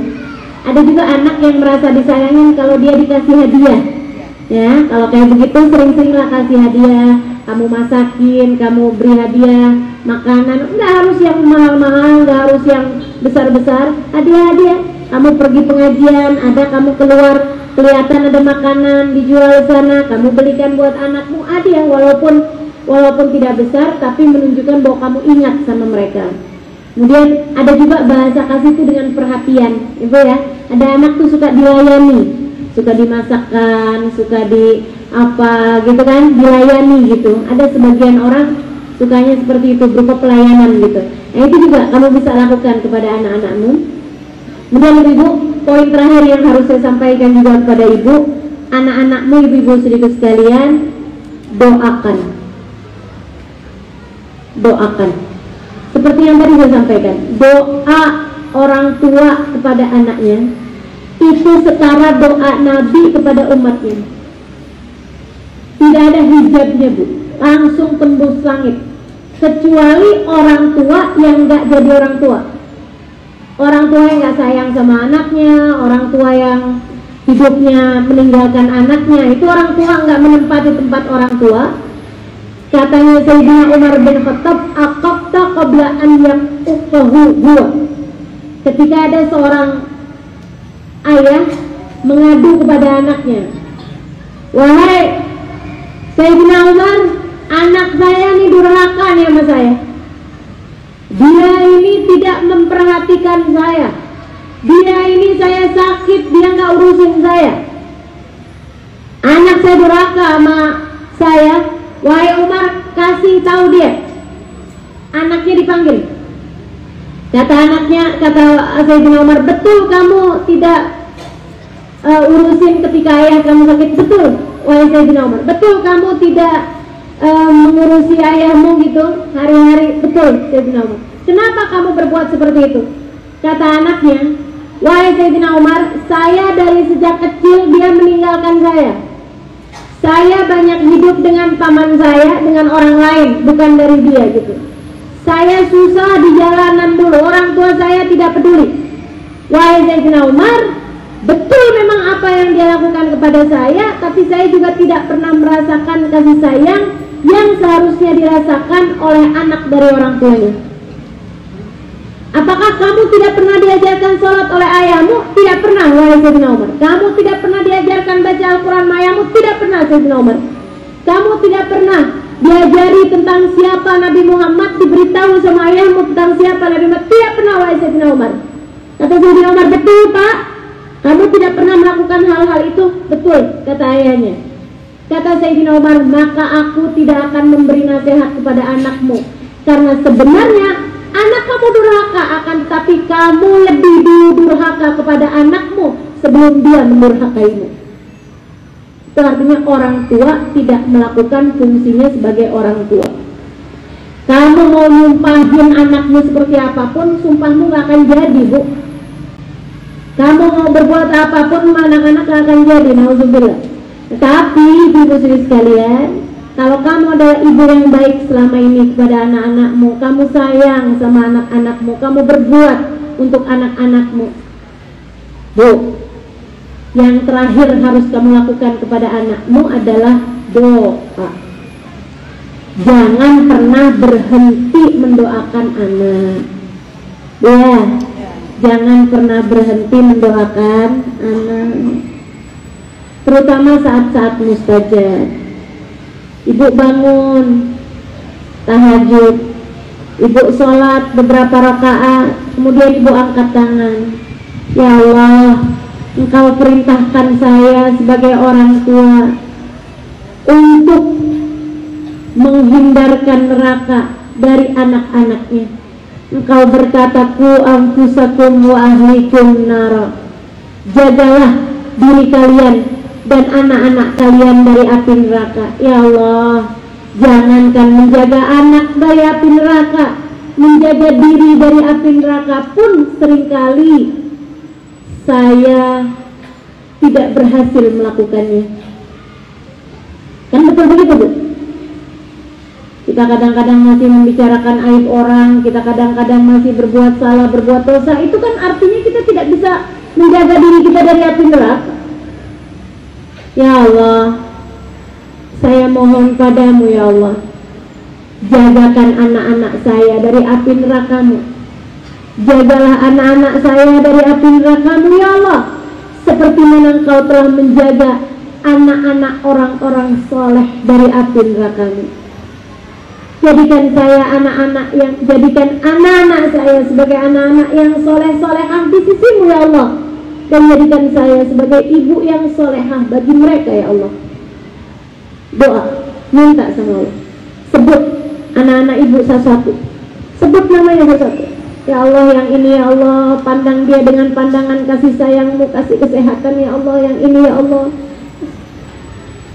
Ada juga anak yang merasa disayangin kalau dia dikasih hadiah. Ya, kalau kayak begitu sering-seringlah kasih hadiah. Kamu masakin, kamu beri hadiah makanan. Enggak harus yang mahal-mahal, enggak harus yang besar-besar. Hadiah-hadiah. Kamu pergi pengajian, ada kamu keluar, kelihatan ada makanan dijual di sana, kamu belikan buat anakmu hadiah, walaupun tidak besar, tapi menunjukkan bahwa kamu ingat sama mereka. Kemudian ada juga bahasa kasih itu dengan perhatian, Ibu ya. Ada anak tuh suka dilayani, suka dimasakkan, suka di apa gitu kan, dilayani gitu. Ada sebagian orang sukanya seperti itu, berupa pelayanan gitu. Nah itu juga kamu bisa lakukan kepada anak-anakmu. Kemudian ibu, poin terakhir yang harus saya sampaikan juga kepada ibu, anak-anakmu, ibu-ibu sedikit sekalian, doakan. Seperti yang tadi saya sampaikan, doa orang tua kepada anaknya itu setara doa Nabi kepada umatnya. tidak ada hijabnya Bu, langsung tembus langit. Kecuali orang tua yang nggak jadi orang tua, orang tua yang nggak sayang sama anaknya, orang tua yang hidupnya meninggalkan anaknya, itu orang tua nggak menempati tempat orang tua. Katanya Sayyidina Umar bin Khattab, aqafta qabla an yaqufahu huwa. Ketika ada seorang ayah mengadu kepada anaknya, wahai Sayyidina Umar, anak saya ini durhaka nih sama saya. Dia ini tidak memperhatikan saya. Dia ini saya sakit, dia nggak urusin saya. Anak saya durhaka sama saya. Wahai Umar, kasih tahu dia. Anaknya dipanggil. Kata anaknya, kata Sayyidina Umar, betul kamu tidak urusin ketika ayah kamu sakit? Betul, wahai Sayyidina Umar. Betul kamu tidak mengurusi ayahmu gitu hari-hari? Betul, Sayyidina Umar. Kenapa kamu berbuat seperti itu? Kata anaknya, wahai Sayyidina Umar, saya dari sejak kecil dia meninggalkan saya. Saya banyak hidup dengan paman saya, dengan orang lain, bukan dari dia gitu. Saya susah di jalanan dulu, orang tua saya tidak peduli. Wahai Sayyidina Umar, betul memang apa yang dia lakukan kepada saya, tapi saya juga tidak pernah merasakan kasih sayang yang seharusnya dirasakan oleh anak dari orang tuanya. Apakah kamu tidak pernah diajarkan sholat oleh ayahmu? Tidak pernah, wahai Sayyidina Umar. Kamu tidak pernah diajarkan baca Al-Quran oleh ayahmu? Tidak pernah, Sayyidina Umar. Kamu tidak pernah diajari tentang siapa Nabi Muhammad, diberitahu sama ayahmu tentang siapa Nabi Muhammad? Tidak pernah, wahai Sayyidina Umar. Kata Sayyidina Umar, betul Pak, kamu tidak pernah melakukan hal-hal itu? Betul, kata ayahnya. Kata Sayyidina Umar, maka aku tidak akan memberi nasihat kepada anakmu, karena sebenarnya anak kamu durhaka, akan tetapi kamu lebih dulu durhaka kepada anakmu sebelum dia mendurhakaimu. Itu artinya orang tua tidak melakukan fungsinya sebagai orang tua. Kamu mau nyumpahin anakmu seperti apapun, sumpahmu gak akan jadi Bu. Kamu mau berbuat apapun, anak-anak gak akan jadi, nauzubillah. Tetapi ibu muslim sekalian, kalau kamu adalah ibu yang baik selama ini kepada anak-anakmu, kamu sayang sama anak-anakmu, kamu berbuat untuk anak-anakmu, Bu, yang terakhir harus kamu lakukan kepada anakmu adalah doa. Jangan pernah berhenti mendoakan anak. Ya, jangan pernah berhenti mendoakan anak, terutama saat-saat mustajab. Ibu bangun tahajud, ibu sholat beberapa rakaat, kemudian ibu angkat tangan. Ya Allah, Engkau perintahkan saya sebagai orang tua untuk menghindarkan neraka dari anak-anaknya. Engkau berkata, ku anfusakum wa ahlikum nara. Jagalah diri kalian dan anak-anak kalian dari api neraka. Ya Allah, jangankan menjaga anak dari api neraka, menjaga diri dari api neraka pun seringkali saya tidak berhasil melakukannya. Kan betul begitu Bu? Kita kadang-kadang masih membicarakan aib orang, kita kadang-kadang masih berbuat salah, berbuat dosa. Itu kan artinya kita tidak bisa menjaga diri kita dari api neraka. Ya Allah, saya mohon padamu ya Allah, jagakan anak-anak saya dari api neraka-Mu. Jagalah anak-anak saya dari api neraka-Mu ya Allah, seperti mana Engkau telah menjaga anak-anak orang-orang soleh dari api neraka-Mu. Jadikan anak-anak saya sebagai anak-anak yang soleh-solehah di sisi-Mu ya Allah, dan jadikan saya sebagai ibu yang solehah bagi mereka ya Allah. Doa, minta sama Allah. Sebut anak-anak ibu satu-satu, sebut namanya satu-satu. Ya Allah, yang ini ya Allah, pandang dia dengan pandangan kasih sayang-Mu, kasih kesehatan ya Allah. Yang ini ya Allah,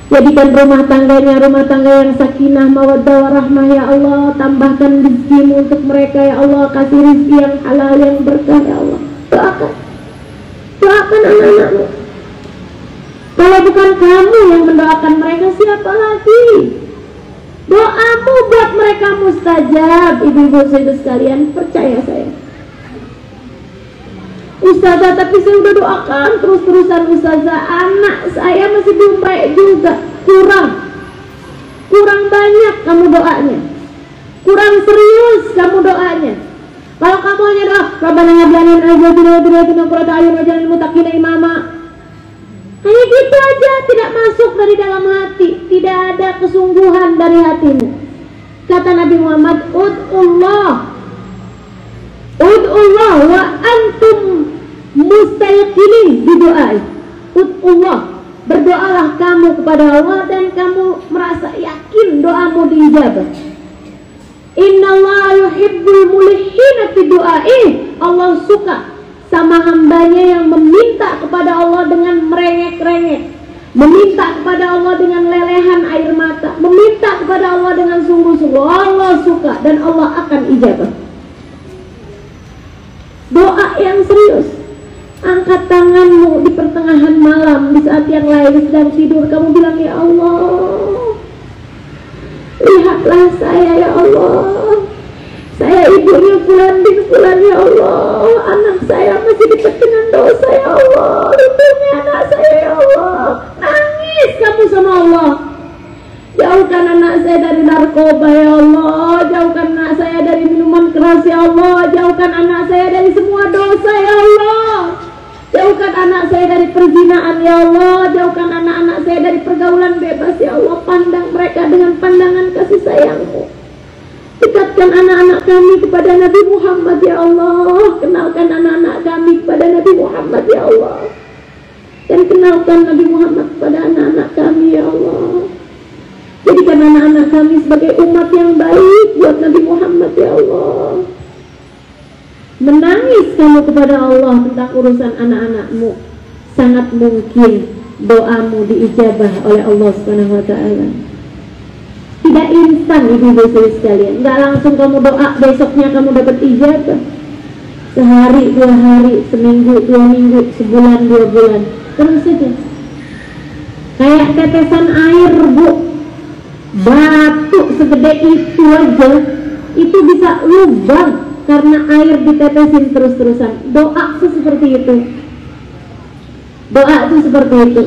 jadikan rumah tangganya rumah tangga yang sakinah, mawaddah, warahmah ya Allah. Tambahkan rezeki-Mu untuk mereka ya Allah, kasih rezeki yang halal, yang berkah ya Allah. Doakan anak-anakmu, Kalau bukan kamu yang mendoakan mereka, siapa lagi? Doamu buat mereka mustajab. Ibu-ibu saudara sekalian, percaya saya. Ustazah, tapi saya udah doakan terus-terusan ustazah. Anak saya masih belum baik juga. Kurang banyak kamu doanya. Kurang serius kamu doanya. Kalau kamu hanya doa, Rabbana hab lana min azwajina qurrata a'yun waj'alna lil muttaqina imama. Hanya gitu aja, tidak masuk dari dalam hati, tidak ada kesungguhan dari hatimu. Kata Nabi Muhammad, Ud'ullah wa antum mustayqinin bidu'ai. Ud'ullah, berdoalah kamu kepada Allah dan kamu merasa yakin doamu diijabah. Innallaha yuhibbul mulihina fi du'ai. Allah suka sama hambanya yang meminta kepada Allah dengan merengek-rengek, meminta kepada Allah dengan lelehan air mata, meminta kepada Allah dengan sungguh-sungguh. Allah suka dan Allah akan ijabah. Doa yang serius. Angkat tanganmu di pertengahan malam, di saat yang lain sedang tidur, kamu bilang, ya Allah, lihatlah saya ya Allah, saya ibunya fulan bin fulan ya Allah, anak saya masih dekat dengan dosa ya Allah, lindungi anak saya ya Allah. Nangis kamu sama Allah. Jauhkan anak saya dari narkoba ya Allah, jauhkan anak saya dari minuman keras ya Allah, jauhkan anak saya dari semua dosa ya Allah, jauhkan anak saya dari perzinaan ya Allah, jauhkan anak-anak saya dari pergaulan bebas ya Allah. Pandang mereka dengan pandangan kasih sayang-Mu. Dekatkan anak-anak kami kepada Nabi Muhammad ya Allah. Kenalkan anak-anak kami kepada Nabi Muhammad ya Allah. Dan kenalkan Nabi Muhammad kepada anak-anak kami ya Allah. Jadikan anak-anak kami sebagai umat yang baik buat Nabi Muhammad ya Allah. Menangis kamu kepada Allah tentang urusan anak-anakmu, sangat mungkin doamu diijabah oleh Allah Subhanahu wa ta'ala. Tidak instan ibu-ibu sekalian, nggak langsung kamu doa besoknya kamu dapat ijabah. Sehari, 2 hari, seminggu, 2 minggu, sebulan, 2 bulan, terus saja. Kayak tetesan air, Bu. Batu segede itu aja itu bisa lubang karena air ditetesin terus-terusan. Doa itu seperti itu. Doa itu seperti itu.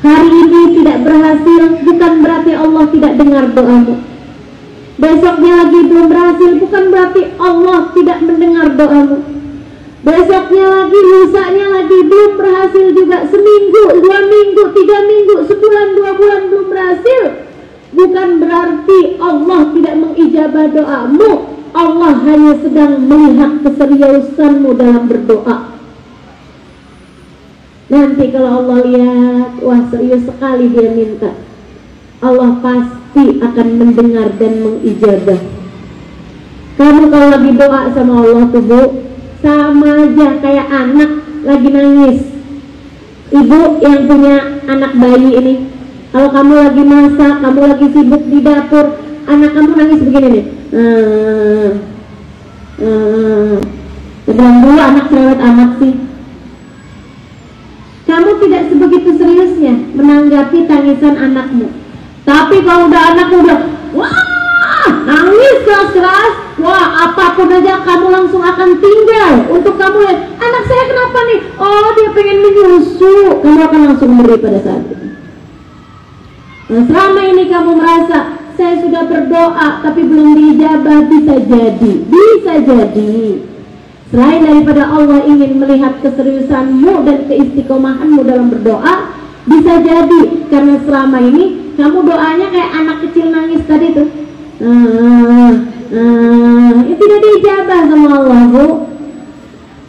Hari ini tidak berhasil bukan berarti Allah tidak dengar doamu. Besoknya lagi belum berhasil bukan berarti Allah tidak mendengar doamu. Besoknya lagi, lusanya lagi belum berhasil juga, seminggu, 2 minggu, 3 minggu, sebulan, 2 bulan belum berhasil, bukan berarti Allah tidak mengijabah doamu. Allah hanya sedang melihat keseriusanmu dalam berdoa. Nanti kalau Allah lihat, wah serius sekali dia minta, Allah pasti akan mendengar dan mengijabah. Kamu kalau lagi doa sama Allah tuh Bu, sama aja kayak anak lagi nangis. Ibu yang punya anak bayi ini, kalau kamu lagi masak, kamu lagi sibuk di dapur, anak kamu nangis begini nih. Dulu anak cerewet amat sih. Kamu tidak sebegitu seriusnya menanggapi tangisan anakmu. Tapi kalau udah anak udah wah nangis keras-keras, wah apapun aja kamu langsung akan tinggal untuk kamu lihat anak saya kenapa nih? Oh dia pengen menyusu, kamu akan langsung beri pada saat itu. Nah, selama ini kamu merasa saya sudah berdoa tapi belum diijabah, bisa jadi. Selain daripada Allah ingin melihat keseriusanmu dan keistiqomahanmu dalam berdoa, bisa jadi karena selama ini kamu doanya kayak anak kecil nangis tadi tuh. Tidak diijabah sama Allah, Bu.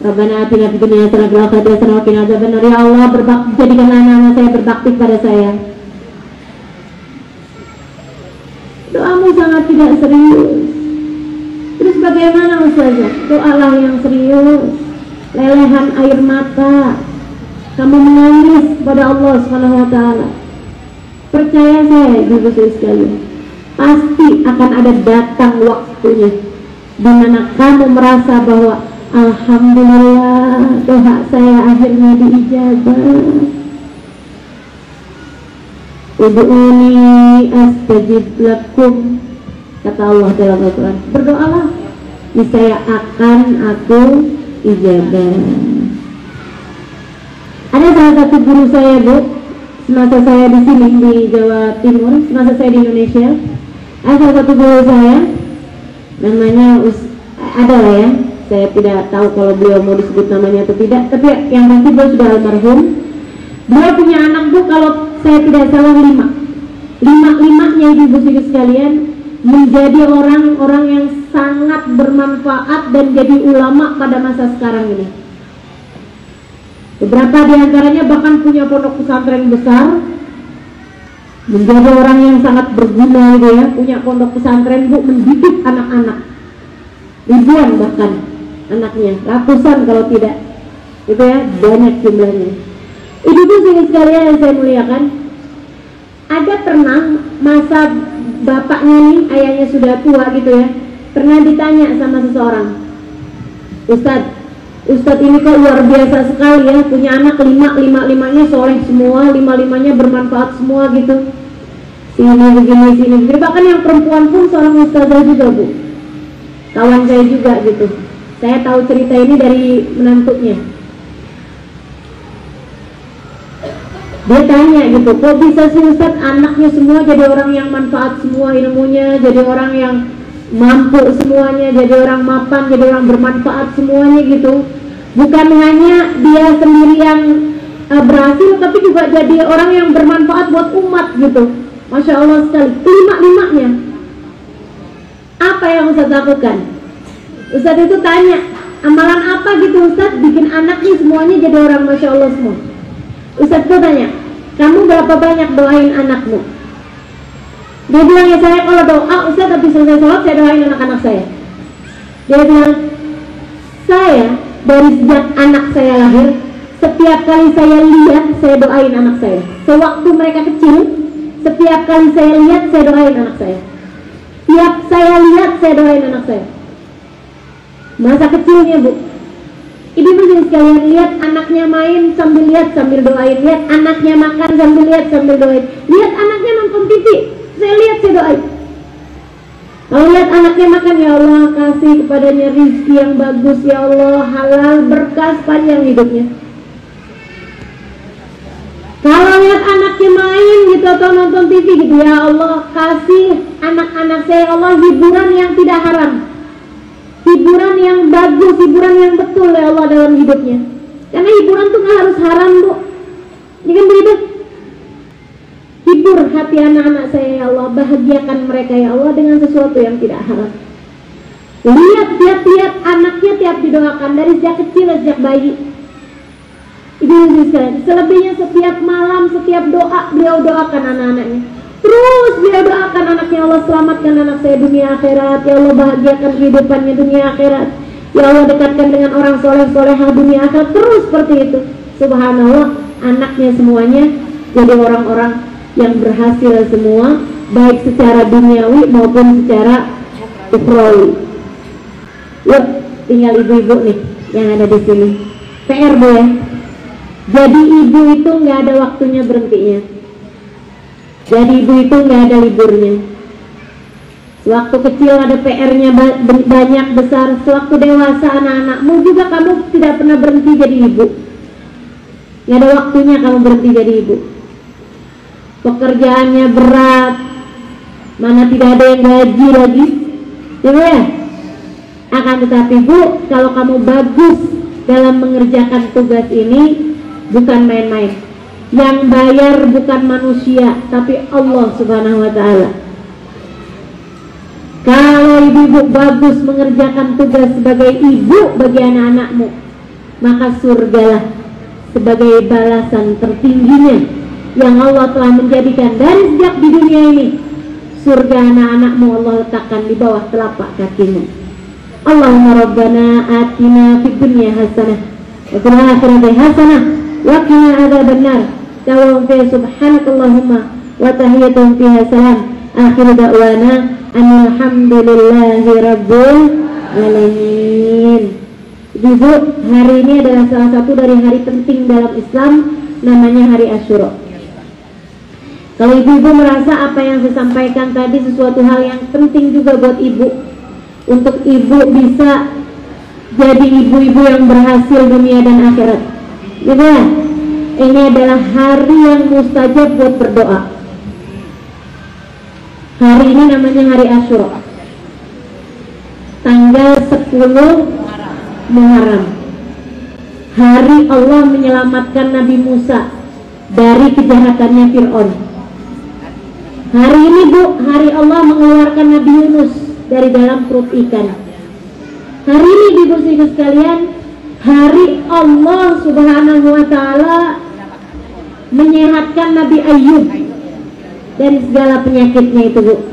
Rabbana atina fid dunya hasanah wa fil akhirati hasanah wa qina adzabannar. Ya Allah, jadikan anak-anak saya berbakti pada saya. Doamu sangat tidak serius. Terus bagaimana Ustazah? Doalah yang serius. Lelehan air mata, kamu menangis pada Allah Subhanahu wa ta'ala. Percaya saya ibu-ibu sekalian, pasti akan ada datang waktunya di mana kamu merasa bahwa alhamdulillah doa saya akhirnya diijabah. Ud'uni astajib lakum, kata Allah dalam Al-Quran. Berdoalah, niscaya akan aku ijabah. Ada salah satu guru saya, Bu, semasa saya di sini di Jawa Timur, semasa saya di Indonesia, ada salah satu guru saya, namanya ada lah ya, saya tidak tahu kalau beliau mau disebut namanya atau tidak, tapi yang pasti beliau sudah almarhum. Beliau punya anak, Bu, kalau saya tidak salah 5-limanya ibu-ibu sekalian menjadi orang-orang yang sangat bermanfaat dan jadi ulama pada masa sekarang ini. Beberapa diantaranya bahkan punya pondok pesantren besar, menjadi orang yang sangat berguna gitu ya, punya pondok pesantren, Bu, mendidik anak-anak, ribuan bahkan anaknya, ratusan kalau tidak, itu ya, banyak jumlahnya. Ibu-ibu sekalian yang saya muliakan, ada pernah masa bapaknya nih, ayahnya sudah tua gitu ya, pernah ditanya sama seseorang, Ustadz ini kok luar biasa sekali ya, punya anak lima-limanya soleh semua, 5-limanya bermanfaat semua gitu, sini begini. Bahkan yang perempuan pun seorang ustazah juga, Bu, kawan saya juga gitu. Saya tahu cerita ini dari menantunya. Dia tanya gitu, kok bisa sih Ustadz anaknya semua jadi orang yang manfaat semua ilmunya, jadi orang yang mampu semuanya, jadi orang mapan, jadi orang bermanfaat semuanya gitu. Bukan hanya dia sendiri yang berhasil, tapi juga jadi orang yang bermanfaat buat umat gitu. Masya Allah sekali, 5-limanya. Apa yang Ustadz lakukan? Ustadz itu tanya, amalan apa gitu Ustadz bikin anaknya semuanya jadi orang Masya Allah semua? Ustadz itu tanya, kamu berapa banyak doain anakmu? Dia bilang, ya saya kalau doa Ustadz habis selesai sholat saya doain anak-anak saya. Dia bilang, saya dari sejak anak saya lahir, setiap kali saya lihat saya doain anak saya. Sewaktu mereka kecil, setiap kali saya lihat saya doain anak saya. Tiap saya lihat saya doain anak saya. Masa kecilnya, Bu, ibu-ibu sekalian, lihat anaknya main sambil lihat sambil doain, lihat anaknya makan sambil lihat sambil doain, lihat anaknya nonton TV, saya lihat saya doain. Kalau lihat anaknya makan, ya Allah kasih kepadanya rezeki yang bagus, ya Allah halal berkah panjang hidupnya. Kalau lihat anaknya main gitu atau nonton TV gitu, ya Allah kasih anak-anak saya, ya Allah, hiburan yang tidak haram, hiburan yang bagus, hiburan yang betul ya Allah dalam hidupnya. Karena hiburan tuh gak harus haram, Bu. Ini kan begitu. Hibur hati anak-anak saya ya Allah, bahagiakan mereka ya Allah dengan sesuatu yang tidak haram. Lihat anaknya tiap didoakan dari sejak kecil, sejak bayi. Itu sekalian. Selebihnya setiap malam, setiap doa beliau doakan anak-anaknya. Terus beliau doakan anaknya, Allah selamatkan anak saya dunia akhirat, ya Allah bahagiakan kehidupannya dunia akhirat, ya Allah dekatkan dengan orang soleh-solehah dunia akhirat. Terus seperti itu. Subhanallah, anaknya semuanya jadi orang-orang yang berhasil semua, baik secara duniawi maupun secara ukhrawi. Yuk, tinggal ibu-ibu nih yang ada di sini. PR, Bu ya. Jadi ibu itu nggak ada waktunya berhentinya. Jadi ibu itu nggak ada liburnya. Sewaktu kecil ada PR-nya banyak besar. Sewaktu dewasa anak-anakmu juga kamu tidak pernah berhenti jadi ibu. Nggak ada waktunya kamu berhenti jadi ibu. Pekerjaannya berat, mana tidak ada yang gaji lagi, ya? Akan tetapi, Bu, kalau kamu bagus dalam mengerjakan tugas ini, bukan main-main. Yang bayar bukan manusia, tapi Allah Subhanahu wa Ta'ala. Kalau ibu-ibu bagus mengerjakan tugas sebagai ibu bagi anak-anakmu, maka surgalah sebagai balasan tertingginya yang Allah telah menjadikan dari sejak di dunia ini. Surga anak-anakmu Allah letakkan di bawah telapak kakimu. Allahumma rabbana atina fid dunya hasanah wa fil akhirati hasanah wa qina adzabannar. Tawaffi subhanakallahumma wa tahiyyatuhum fiha salam. Akhir da'wana alhamdulillahi rabbil alamin. Ibu, hari ini adalah salah satu dari hari penting dalam Islam, namanya hari Asyura. Kalau ibu-ibu merasa apa yang saya sampaikan tadi sesuatu hal yang penting juga buat ibu, untuk ibu bisa jadi ibu-ibu yang berhasil dunia dan akhirat, gitu ya. Ini adalah hari yang mustajab buat berdoa. Hari ini namanya hari Asyura, tanggal 10 Muharram. Hari Allah menyelamatkan Nabi Musa dari kejahatannya Fir'aun. Hari ini Bu, hari Allah mengeluarkan Nabi Yunus dari dalam perut ikan. Hari ini ibu-ibu sekalian, hari Allah Subhanahu wa Ta'ala menyehatkan Nabi Ayub dari segala penyakitnya itu Bu.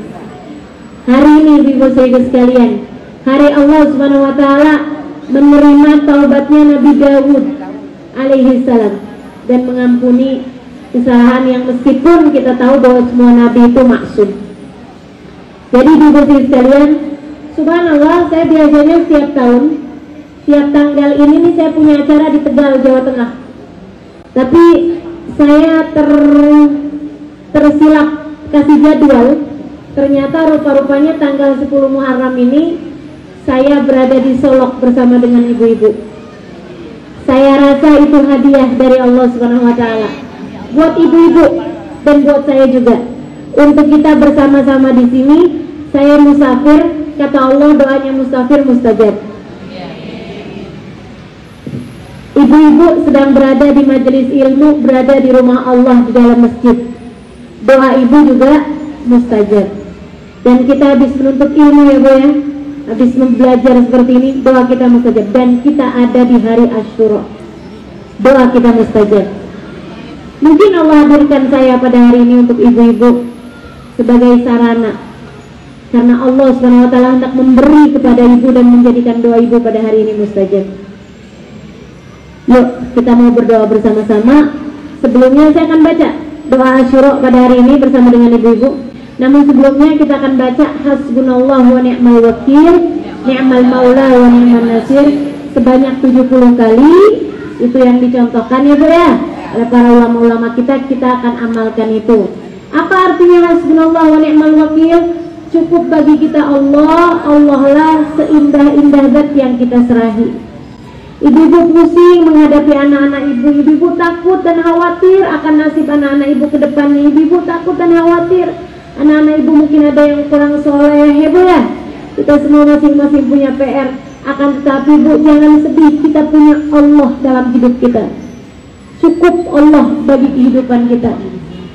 Hari ini ibu-ibu sekalian, hari Allah Subhanahu wa Ta'ala menerima taubatnya Nabi Dawud alaihi salam dan mengampuni kesalahan yang meskipun kita tahu bahwa semua nabi itu maksum. Jadi ibu-ibu sekalian, subhanallah, saya biasanya setiap tahun, setiap tanggal ini nih saya punya acara di Tegal, Jawa Tengah. Tapi saya tersilap kasih jadwal. Ternyata rupa-rupanya tanggal 10 Muharram ini saya berada di Solok bersama dengan ibu-ibu. Saya rasa itu hadiah dari Allah Subhanahu wa Ta'ala buat ibu-ibu dan buat saya juga, untuk kita bersama-sama di sini. Saya musafir, kata Allah doanya musafir mustajab. Ibu-ibu sedang berada di majelis ilmu, berada di rumah Allah di dalam masjid. Doa ibu juga mustajab. Dan kita habis menuntut ilmu ya Bu ya, habis belajar seperti ini, doa kita mustajab. Dan kita ada di hari Asyura, doa kita mustajab. Mungkin Allah hadirkan saya pada hari ini untuk ibu-ibu sebagai sarana, karena Allah SWT hendak memberi kepada ibu dan menjadikan doa ibu pada hari ini mustajab. Yuk kita mau berdoa bersama-sama. Sebelumnya saya akan baca doa Asyura pada hari ini bersama dengan ibu-ibu. Namun sebelumnya kita akan baca hasbunallahu wa ni'mal wakil, ni'mal maula wa ni'mal nasir sebanyak 70 kali. Itu yang dicontohkan ya Bu ya oleh para ulama-ulama kita akan amalkan itu. Apa artinya hasbunallahu wa ni'mal wakil? Cukup bagi kita Allah, Allah lah seindah-indah zat yang kita serahi. Ibu-ibu pusing menghadapi anak-anak ibu, ibu-ibu takut dan khawatir akan nasib anak-anak ibu ke depannya. Ibu-ibu takut dan khawatir anak-anak ibu mungkin ada yang kurang soleh ya Bu ya. Kita semua masing-masing punya PR. Akan tetapi Bu, jangan sedih, kita punya Allah dalam hidup kita. Cukup Allah bagi kehidupan kita.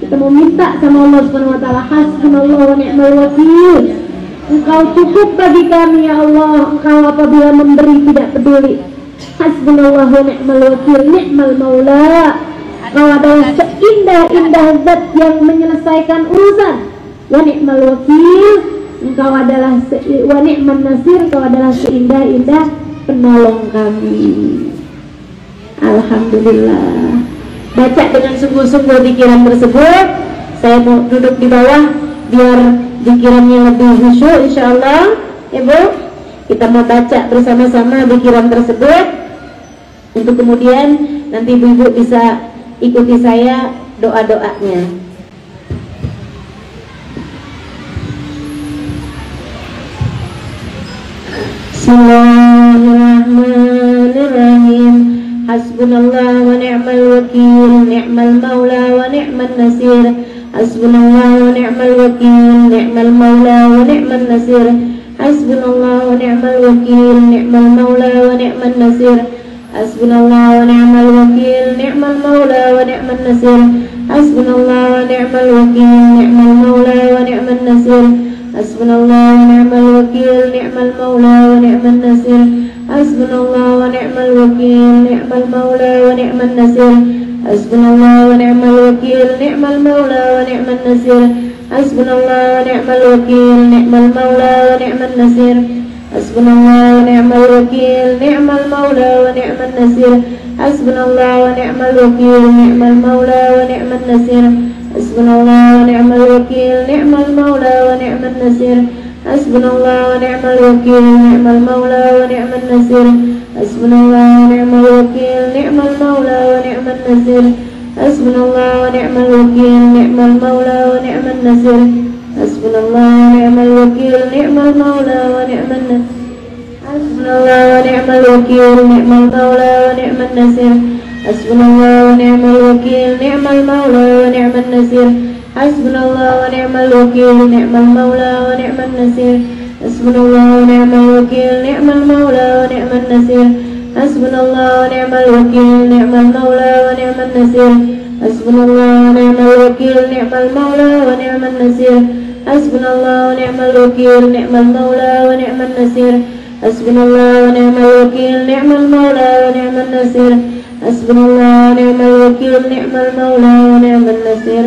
Kita mau minta sama Allah Subhanahu wa Ta'ala, hasbunallahu wa ni'mal wakil. Engkau cukup bagi kami ya Allah. Engkau apabila memberi tidak peduli. Hasbunallahu wa ni'mal wakil, ni'mal maula. Engkau adalah seindah-indah zat yang menyelesaikan urusan. Wa ni'mal wakil, engkau adalah wa ni'man nasir, engkau adalah seindah-indah penolong kami. Alhamdulillah. Baca dengan sungguh-sungguh pikiran tersebut. Saya mau duduk di bawah biar pikirannya lebih khusyuk insyaallah. Ibu, kita mau baca bersama-sama pikiran tersebut untuk kemudian nanti ibu-ibu bisa ikuti saya doa-doanya. Bismillahirrahmanirrahim. Hasbunallah wa ni'mal wakil, ni'mal maula wa ni'man nasir. Hasbunallah wa ni'mal wakil, ni'mal maula wa ni'man nasir. Hasbunallah wa ni'mal wakil, ni'mal maula wa ni'man nasir. Hasbunallah wa ni'mal wakil, ni'mal maula wa ni'man nasir. Hasbunallah wa ni'mal wakil, ni'mal maula wa ni'man nasir. Hasbunallah wa ni'mal wakil, ni'mal maula wa ni'man nasir. Hasbunallah wa ni'mal wakil, ni'mal maula wa ni'man nasir. Hasbunallah wa ni'mal wakil, ni'mal maula wa ni'man nasir. Hasbunallah wa ni'mal wakil, ni'mal maula wa ni'man nasir. Hasbunallah wa ni'mal wakil, ni'mal maula wa ni'man nasir. Hasbunallah wa ni'mal wakil, ni'mal maula wa ni'man nasir. Hasbunallah wa ni'mal wakil, ni'mal maula wa ni'man nasir. Hasbunallah wa ni'mal wakil, ni'mal maula wa ni'man nasir. Hasbunallah wa ni'mal wakil, ni'mal maula wa ni'man nasir. حسبنا الله ونعم الوكيل نعم المولى ونعم النصير حسبنا الله ونعم الوكيل نعم المولى ونعم النصير حسبنا الله ونعم الوكيل نعم المولى ونعم النصير حسبنا الله ونعم الوكيل نعم المولى ونعم النصير حسبنا الله ونعم الوكيل نعم المولى ونعم النصير حسبنا الله ونعم الوكيل نعم المولى ونعم النصير حسبنا الله ونعم الوكيل نعم المولى ونعم النصير حسبنا الله ونعم الوكيل نعم المولى ونعم النصير حسبنا الله ونعم الوكيل نعم المولى ونعم النصير حسبنا الله ونعم الوكيل نعم المولى ونعم النصير حسبنا الله ونعم الوكيل نعم المولى ونعم النصير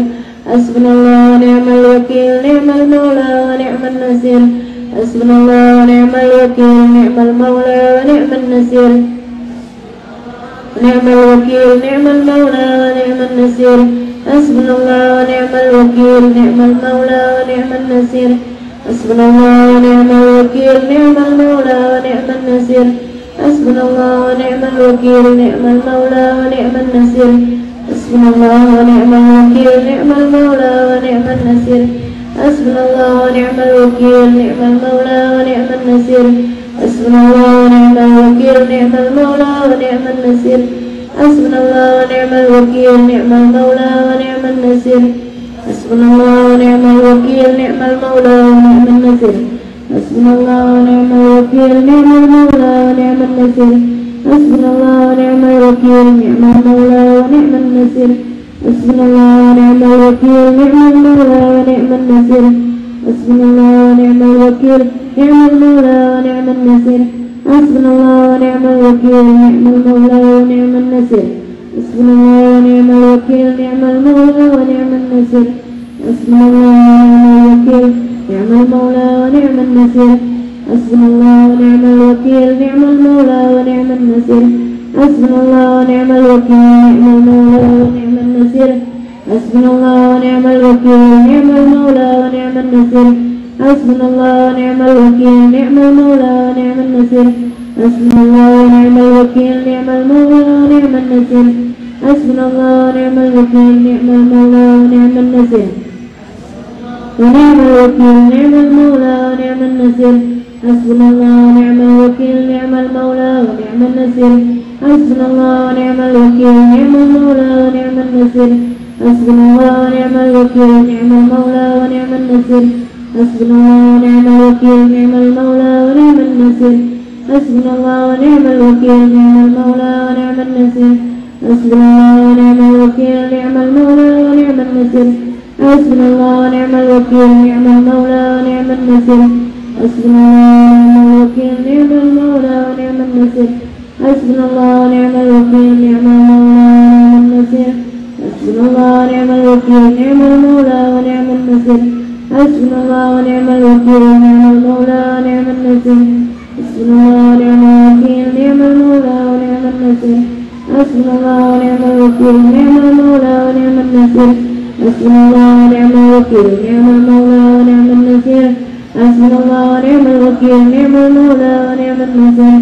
حسبنا الله ونعم الوكيل نعم المولى ونعم النصير حسبنا الله ونعم الوكيل نعم المولى ونعم النصير نعم الوكيل نعم المولى ونعم النصير حسبنا الله ونعم الوكيل نعم المولى ونعم النصير حسبنا الله ونعم الوكيل نعم المولى ونعم النصير حسبنا الله ونعم الوكيل نعم المولى ونعم النصير حسبنا الله ونعم الوكيل نعم المولى ونعم النصير حسبنا الله ونعم الوكيل نعم المولى ونعم النصير حسبنا الله ونعم الوكيل نعم المولى ونعم النصير حسبنا الله ونعم الوكيل نعم المولى ونعم النصير حسبنا الله ونعم الوكيل نعم المولى ونعم النصير حسبنا الله ونعم الوكيل نعم المولى ونعم النصير حسبنا الله ونعم الوكيل نعم المولى ونعم النصير حسبنا الله ونعم الوكيل نعم المولى ونعم النصير حسبنا الله ونعم الوكيل نعم المولى ونعم النصير حسبنا الله ونعم الوكيل نعم المولى ونعم النصير حسبنا الله ونعم الوكيل نعم المولى ونعم النصير حسبنا الله ونعم الوكيل نعم المولى ونعم النصير حسبنا الله ونعم الوكيل نعم المولى ونعم النصير حسبنا الله ونعم الوكيل نعم المولى ونعم النصير حسبنا الله ونعم الوكيل نعم المولى ونعم النصير حسبنا الله ونعم الوكيل نعم المولى ونعم النصير حسبنا الله ونعم الوكيل نعم المولى ونعم النصير حسبنا الله ونعم الوكيل نعم المولى ونعم النصير ونعم الوكيل نعم المولى ونعم النصير حسبنا الله ونعم الوكيل نعم المولى ونعم النصير حسبنا الله ونعم الوكيل نعم المولى ونعم النصير حسبنا الله ونعم الوكيل نعم المولى ونعم النصير حسبنا الله ونعم الوكيل نعم المولى ونعم النصير حسبنا الله ونعم الوكيل نعم المولى ونعم النصير حسبنا الله ونعم الوكيل نعم المولى ونعم النصير حسبنا الله ونعم الوكيل نعم المولى ونعم النصير حسبنا الله ونعم الوكيل نعم المولى ونعم النصير حسبنا الله ونعم الوكيل نعم المولى ونعم النصير حسبنا الله ونعم الوكيل نعم المولى ونعم النصير حسبنا الله ونعم الوكيل نعم المولى ونعم النصير حسبنا الله ونعم الوكيل نعم المولى ونعم النصير حسبنا الله ونعم الوكيل نعم المولى ونعم النصير حسبنا الله ونعم الوكيل نعم المولى ونعم النصير حسبنا الله ونعم الوكيل نعم المولى ونعم النصير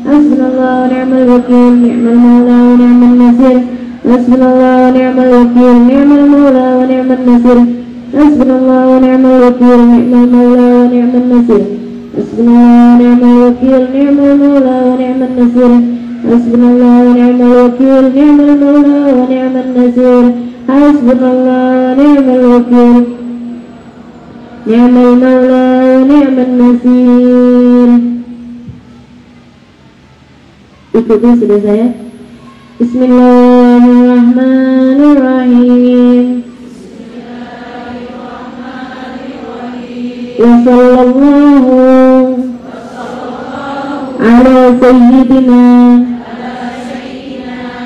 حسبنا الله ونعم الوكيل نعم المولى ونعم النصير حسبنا الله ونعم الوكيل نعم المولى ونعم النصير حسبنا الله ونعم الوكيل نعم المولى ونعم النصير حسبنا الله ونعم الوكيل نعم المولى ونعم النصير حسبنا الله ونعم الوكيل نعم المولى ونعم النصير حسبنا الله ونعم الوكيل نعم المولى ونعم النصير. Ikuti sudah saya. Bismillahirrahmanirrahim. Wa sallallahu ala sayyidina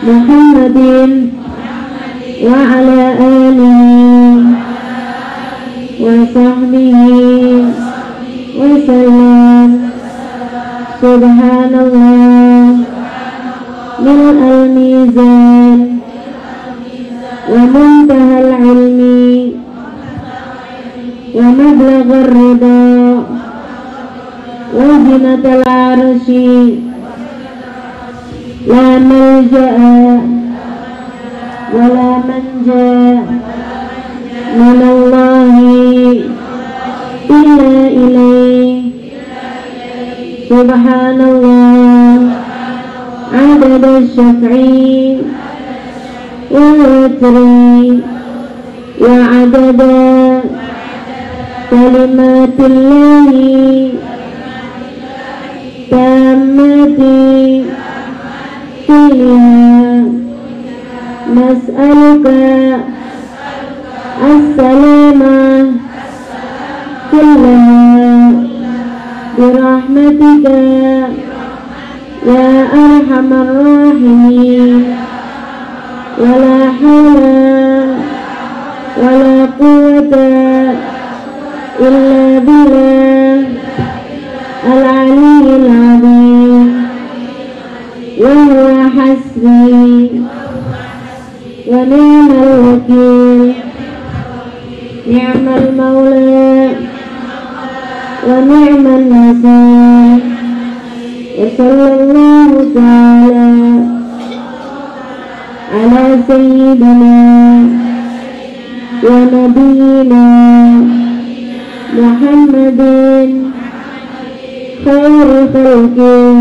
Muhammadin wa ala alihi wa sahbihi wa sallam. Subhanallah min al-mizan wa muntahal ilmi wa mablaghar rida wa zinatal arshi la malja'a ولا منجا من الله إلا إليه سبحان الله عدد الشفع والوتر وعدد كلمات الله تامات كلها نسألك السلامة كلها برحمتك يا أرحم الراحمين ولا حول ولا قوة إلا بالله العلي العظيم وهو حسبي ونعم الوكيل نعم المولى ونعم النصير وصلى الله تعالى على سيدنا ونبينا محمد خير خلقه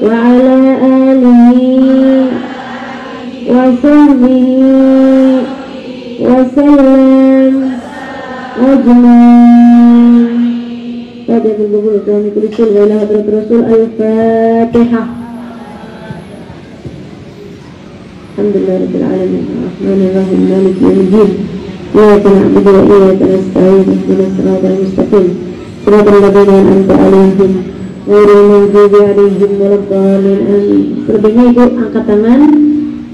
وعلى آله وصحبه وسلم أجمعين. Pada bergabung kami kulisul wailah hadrat Rasul Al-Fatihah. Alhamdulillah Rabbil Alamin Ar-Rahmanir Rahim Maliki Yawmiddin Iyyaka na'budu wa iyyaka nasta'in ihdinas siratal mustaqim siratal ladzina an'amta 'alaihim ghairil maghdubi 'alaihim waladdallin. Amin. Selebihnya Ibu angkat tangan,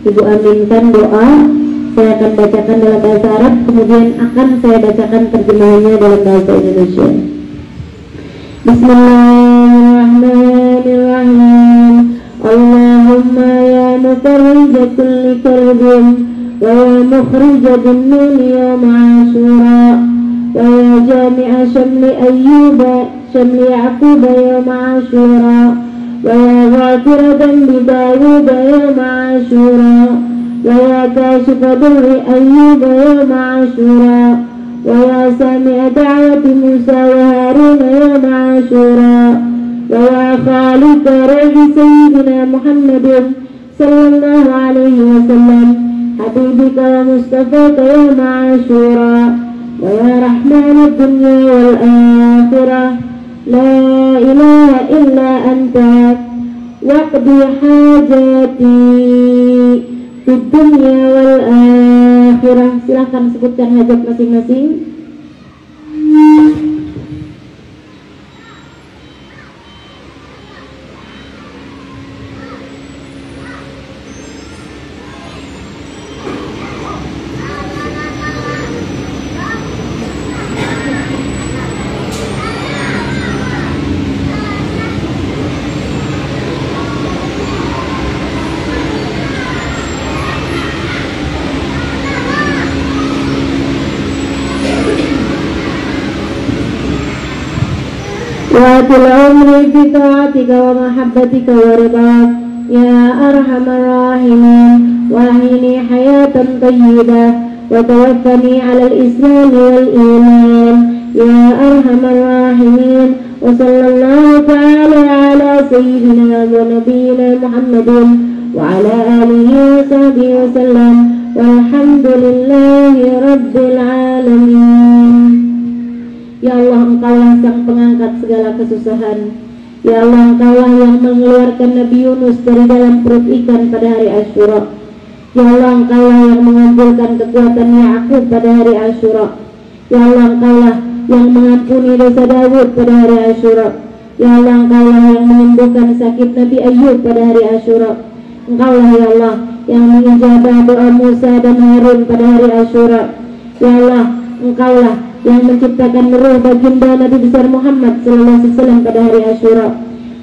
Ibu aminkan doa. Saya akan bacakan dalam bahasa Arab, kemudian akan saya bacakan terjemahannya dalam bahasa Indonesia. Bismillahirrahmanirrahim. Allahumma ya mufarrij kulli karbin wa ya mukhrij dhunnuni yawm Ashura wa ya jami'a shamli Ayyuba shamli Ya'quba yawm Ashura wa ya ghafira dhanbi Dawud yawm Ashura wa ya kashifa durri Ayyuba yawm Ashura wa ya sami'a da'wati Musa wa Harun yawm Ashura wa khaliqa ruhi sayyidina Muhammadin sallallahu alaihi wasallam habibika wa mustafaka yawm Ashura wa ya rahman ad-dunya wal akhirah la ilaha illa anta waqdi hajati fid dunya wal akhirah. Silakan sebutkan hajat masing-masing. Watil umri fi ta'atika wa mahabbatika wa ridak ya arhamar rahimin wahini hayatan tayyibah wa tawaffani ala al-islam wal iman ya arhamar rahimin wa sallallahu ta'ala ala sayyidina wa nabiyyina Muhammadin wa ala alihi wa sahbihi wa sallam walhamdulillahi rabbil alamin. Ya Allah, Engkaulah sang pengangkat segala kesusahan. Ya Allah, Engkaulah yang mengeluarkan Nabi Yunus dari dalam perut ikan pada hari Asyura. Ya Allah, Engkaulah yang mengumpulkan kekuatan Ya'qub pada hari Asyura. Ya Allah, Engkaulah yang mengampuni dosa Dawud pada hari Asyura. Ya Allah, Engkaulah yang menyembuhkan sakit Nabi Ayyub pada hari Asyura. Engkaulah ya Allah yang mengijabah doa Musa dan Harun pada hari Asyura. Ya Allah, Engkaulah yang menciptakan roh baginda Nabi besar Muhammad sallallahu alaihi wasallam pada hari Asyura.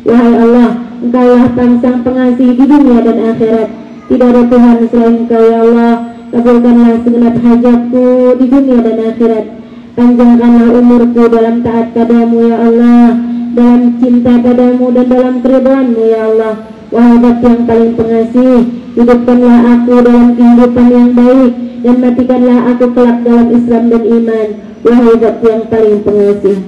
Wahai Allah, Engkaulah sang pengasih di dunia dan akhirat. Tidak ada Tuhan selain Engkau ya Allah. Kabulkanlah segenap hajatku di dunia dan akhirat. Panjangkanlah umurku dalam taat padamu ya Allah, dalam cinta padamu dan dalam keridhaanmu ya Allah. Wahai Zat yang paling pengasih, hidupkanlah aku dalam kehidupan yang baik, dan matikanlah aku kelak dalam Islam dan iman, wahai Zat yang paling pengasih.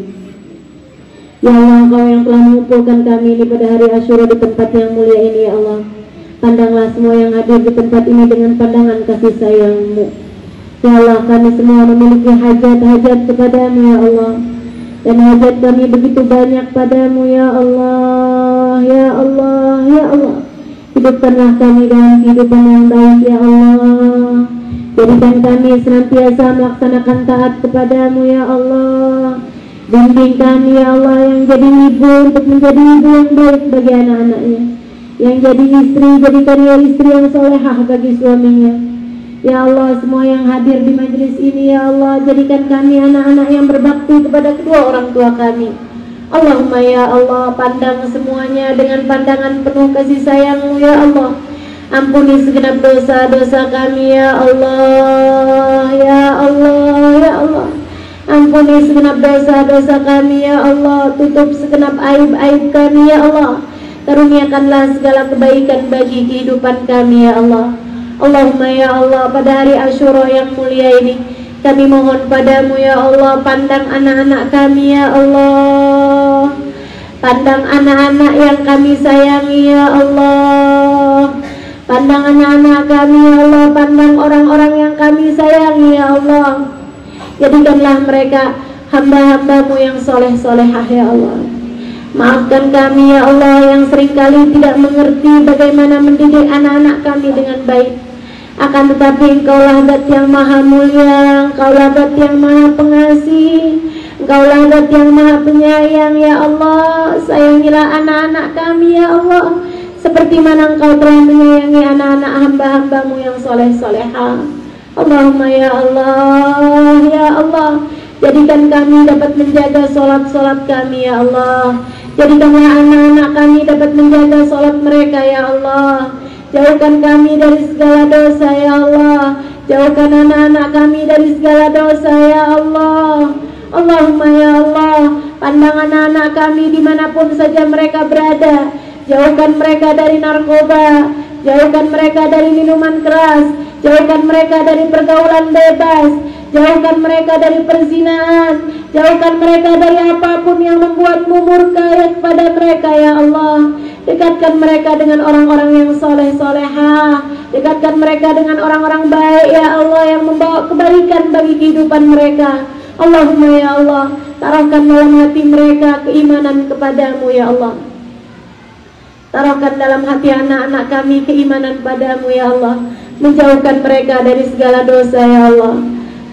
Ya Allah, Engkau yang telah mengumpulkan kami ini pada hari Asyura di tempat yang mulia ini, ya Allah. Pandanglah semua yang hadir di tempat ini dengan pandangan kasih sayang-Mu. Ya Allah, kami semua memiliki hajat-hajat kepadamu, ya Allah. Dan hajat kami begitu banyak padamu, ya Allah. Ya Allah, ya Allah. Hidupkanlah kami dalam kehidupan yang baik, ya Allah. Jadikan kami senantiasa melaksanakan taat kepadamu, ya Allah. Bimbing kami, ya Allah, yang jadi ibu untuk menjadi ibu yang baik bagi anak-anaknya. Yang jadi istri, jadikan dia istri yang solehah bagi suaminya. Ya Allah, semua yang hadir di majelis ini, ya Allah, jadikan kami anak-anak yang berbakti kepada kedua orang tua kami. Allahumma ya Allah, pandang semuanya dengan pandangan penuh kasih sayang-Mu, ya Allah. Ampuni segenap dosa-dosa kami, ya Allah. Ya Allah, ya Allah. Ampuni segenap dosa-dosa kami, ya Allah. Tutup segenap aib-aib kami, ya Allah. Karuniakanlah segala kebaikan bagi kehidupan kami, ya Allah. Allahumma ya Allah, pada hari Asyura yang mulia ini, kami mohon padamu, ya Allah, pandang anak-anak kami, ya Allah. Pandang anak-anak yang kami sayangi, ya Allah. Pandang anak-anak kami, ya Allah. Pandang orang-orang yang kami sayangi, ya Allah. Jadikanlah mereka hamba-hamba-Mu yang soleh-solehah, ya Allah. Maafkan kami, ya Allah, yang seringkali tidak mengerti bagaimana mendidik anak-anak kami dengan baik. Akan tetapi Engkaulah Zat yang maha mulia, Engkaulah Zat yang maha pengasih, Engkaulah Zat yang maha penyayang, ya Allah. Sayangilah anak-anak kami, ya Allah, seperti mana Engkau telah menyayangi anak-anak hamba-hamba-Mu yang soleh-solehah. Allahumma ya Allah, ya Allah. Jadikan kami dapat menjaga solat-solat kami, ya Allah. Jadikanlah anak-anak kami dapat menjaga solat mereka, ya Allah. Jauhkan kami dari segala dosa, ya Allah. Jauhkan anak-anak kami dari segala dosa, ya Allah. Allahumma ya Allah, pandang anak-anak kami dimanapun saja mereka berada. Jauhkan mereka dari narkoba, jauhkan mereka dari minuman keras, jauhkan mereka dari pergaulan bebas, jauhkan mereka dari perzinahan, jauhkan mereka dari apapun yang membuatmu murka kepada mereka, ya Allah. Dekatkan mereka dengan orang-orang yang soleh-solehah. Dekatkan mereka dengan orang-orang baik, ya Allah, yang membawa kebaikan bagi kehidupan mereka. Allahumma ya Allah, taruhkan dalam hati mereka keimanan kepadamu, ya Allah. Taruhkan dalam hati anak-anak kami keimanan padamu, ya Allah. Menjauhkan mereka dari segala dosa, ya Allah.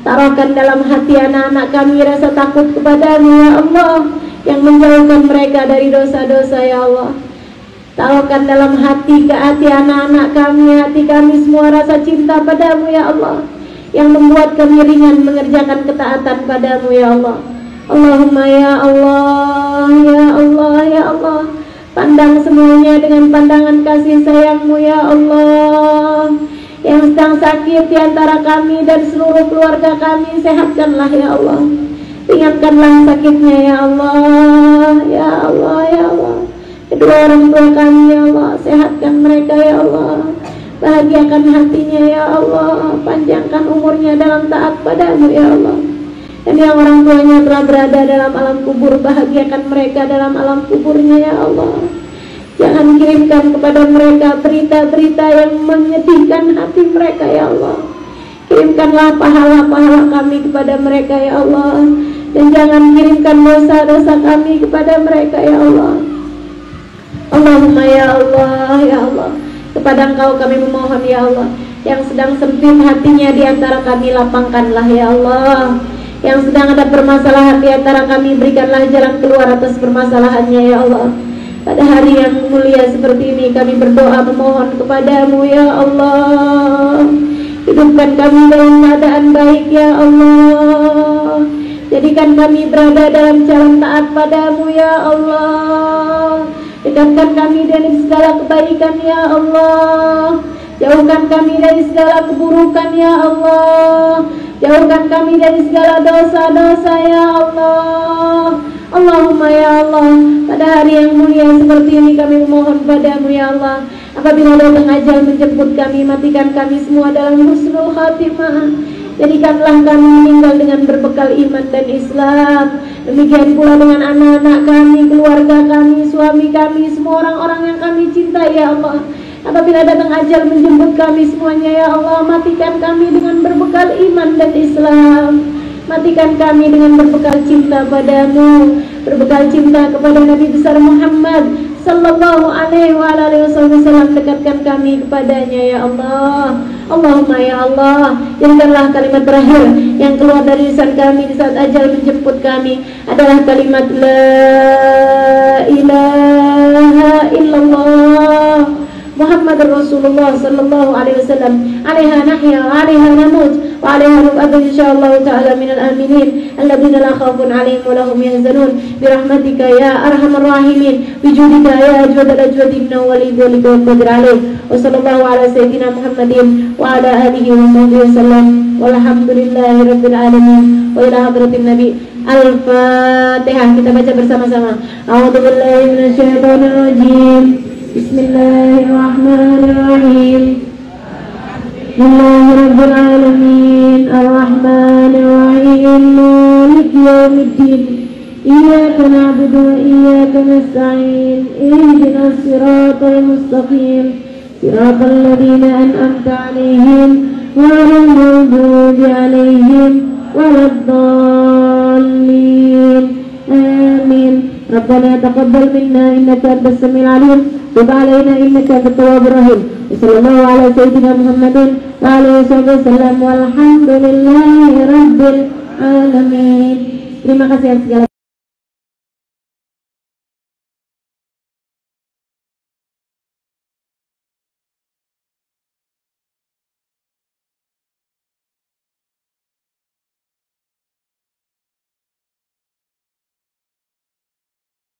Taruhkan dalam hati anak-anak kami rasa takut kepadamu, ya Allah, yang menjauhkan mereka dari dosa-dosa, ya Allah. Taruhkan dalam hati anak-anak kami, hati kami semua rasa cinta padamu, ya Allah, yang membuat kami ringan mengerjakan ketaatan padamu, ya Allah. Allahumma ya Allah, ya Allah, ya Allah. Pandang semuanya dengan pandangan kasih sayang-Mu, ya Allah. Yang sedang sakit di antara kami dan seluruh keluarga kami, sehatkanlah, ya Allah. Ringankanlah sakitnya, ya Allah. Ya Allah, ya Allah. Kedua orang tua kami, ya Allah, sehatkan mereka, ya Allah. Bahagiakan hatinya, ya Allah. Panjangkan umurnya dalam taat padamu, ya Allah. Dan yang orang tuanya telah berada dalam alam kubur, bahagiakan mereka dalam alam kuburnya, ya Allah. Jangan kirimkan kepada mereka berita-berita yang menyedihkan hati mereka, ya Allah. Kirimkanlah pahala-pahala kami kepada mereka, ya Allah. Dan jangan kirimkan dosa-dosa kami kepada mereka, ya Allah. Allahumma ya Allah, ya Allah. Kepada Engkau kami memohon, ya Allah. Yang sedang sempit hatinya di antara kami, lapangkanlah, ya Allah. Yang sedang ada permasalahan di antara kami, berikanlah jalan keluar atas permasalahannya, ya Allah. Pada hari yang mulia seperti ini, kami berdoa memohon kepadamu, ya Allah. Hidupkan kami dalam keadaan baik, ya Allah. Jadikan kami berada dalam jalan taat padamu, ya Allah. Dekatkan kami dari segala kebaikan, ya Allah. Jauhkan kami dari segala keburukan, ya Allah. Jauhkan kami dari segala dosa-dosa, ya Allah. Allahumma ya Allah, pada hari yang mulia seperti ini kami memohon padamu, ya Allah. Apabila datang ajal menjemput kami, matikan kami semua dalam husnul khatimah. Jadikanlah kami meninggal dengan berbekal iman dan Islam. Demikian pula dengan anak-anak kami, keluarga kami, suami kami, semua orang-orang yang kami cintai ya Allah. Apabila datang ajal menjemput kami semuanya ya Allah, matikan kami dengan berbekal iman dan Islam. Matikan kami dengan berbekal cinta padamu, berbekal cinta kepada Nabi besar Muhammad sallallahu alaihi wasallam. Dekatkan kami kepadanya ya Allah. Allahumma ya Allah, jadikanlah kalimat terakhir yang keluar dari lisan kami di saat ajal menjemput kami adalah kalimat la ilaha illallah Muhammad Rasulullah sallallahu alaihi wasallam. Alaiha nahya wa alaiha namut wa alaiha nub'atu insyaallah ta'ala minal aminin alladzina la khaufun alaihim wa lahum yahzanun birahmatika ya arhamar rahimin bijudika ya ajwadal ajwadin wali dzalika wa qadir alaih. Wa sallallahu ala sayyidina Muhammadin wa ala alihi wa sahbihi wasallam walhamdulillahi rabbil alamin wa ila hadratin nabi. Al-Fatihah. Kita baca bersama-sama. A'udzu billahi minasyaitonir rajim. Bismillahirrahmanirrahim. Alhamdulillahi rabbil alamin arrahmanir rahim maliki yaumiddin iyyaka na'budu wa iyyaka nasta'in ihdinas siratal mustaqim siratal ladzina an'amta 'alaihim ghairil maghdubi 'alaihim waladdallin. Amin. Rabbana taqabbal minna innaka antas samiul 'alim wa alaina innaka antat tawwabur rahim. Sallallahu ala sayyidina Muhammadin wa alihi wasallam walhamdulillahi rabbil alamin. Terima kasih atas segala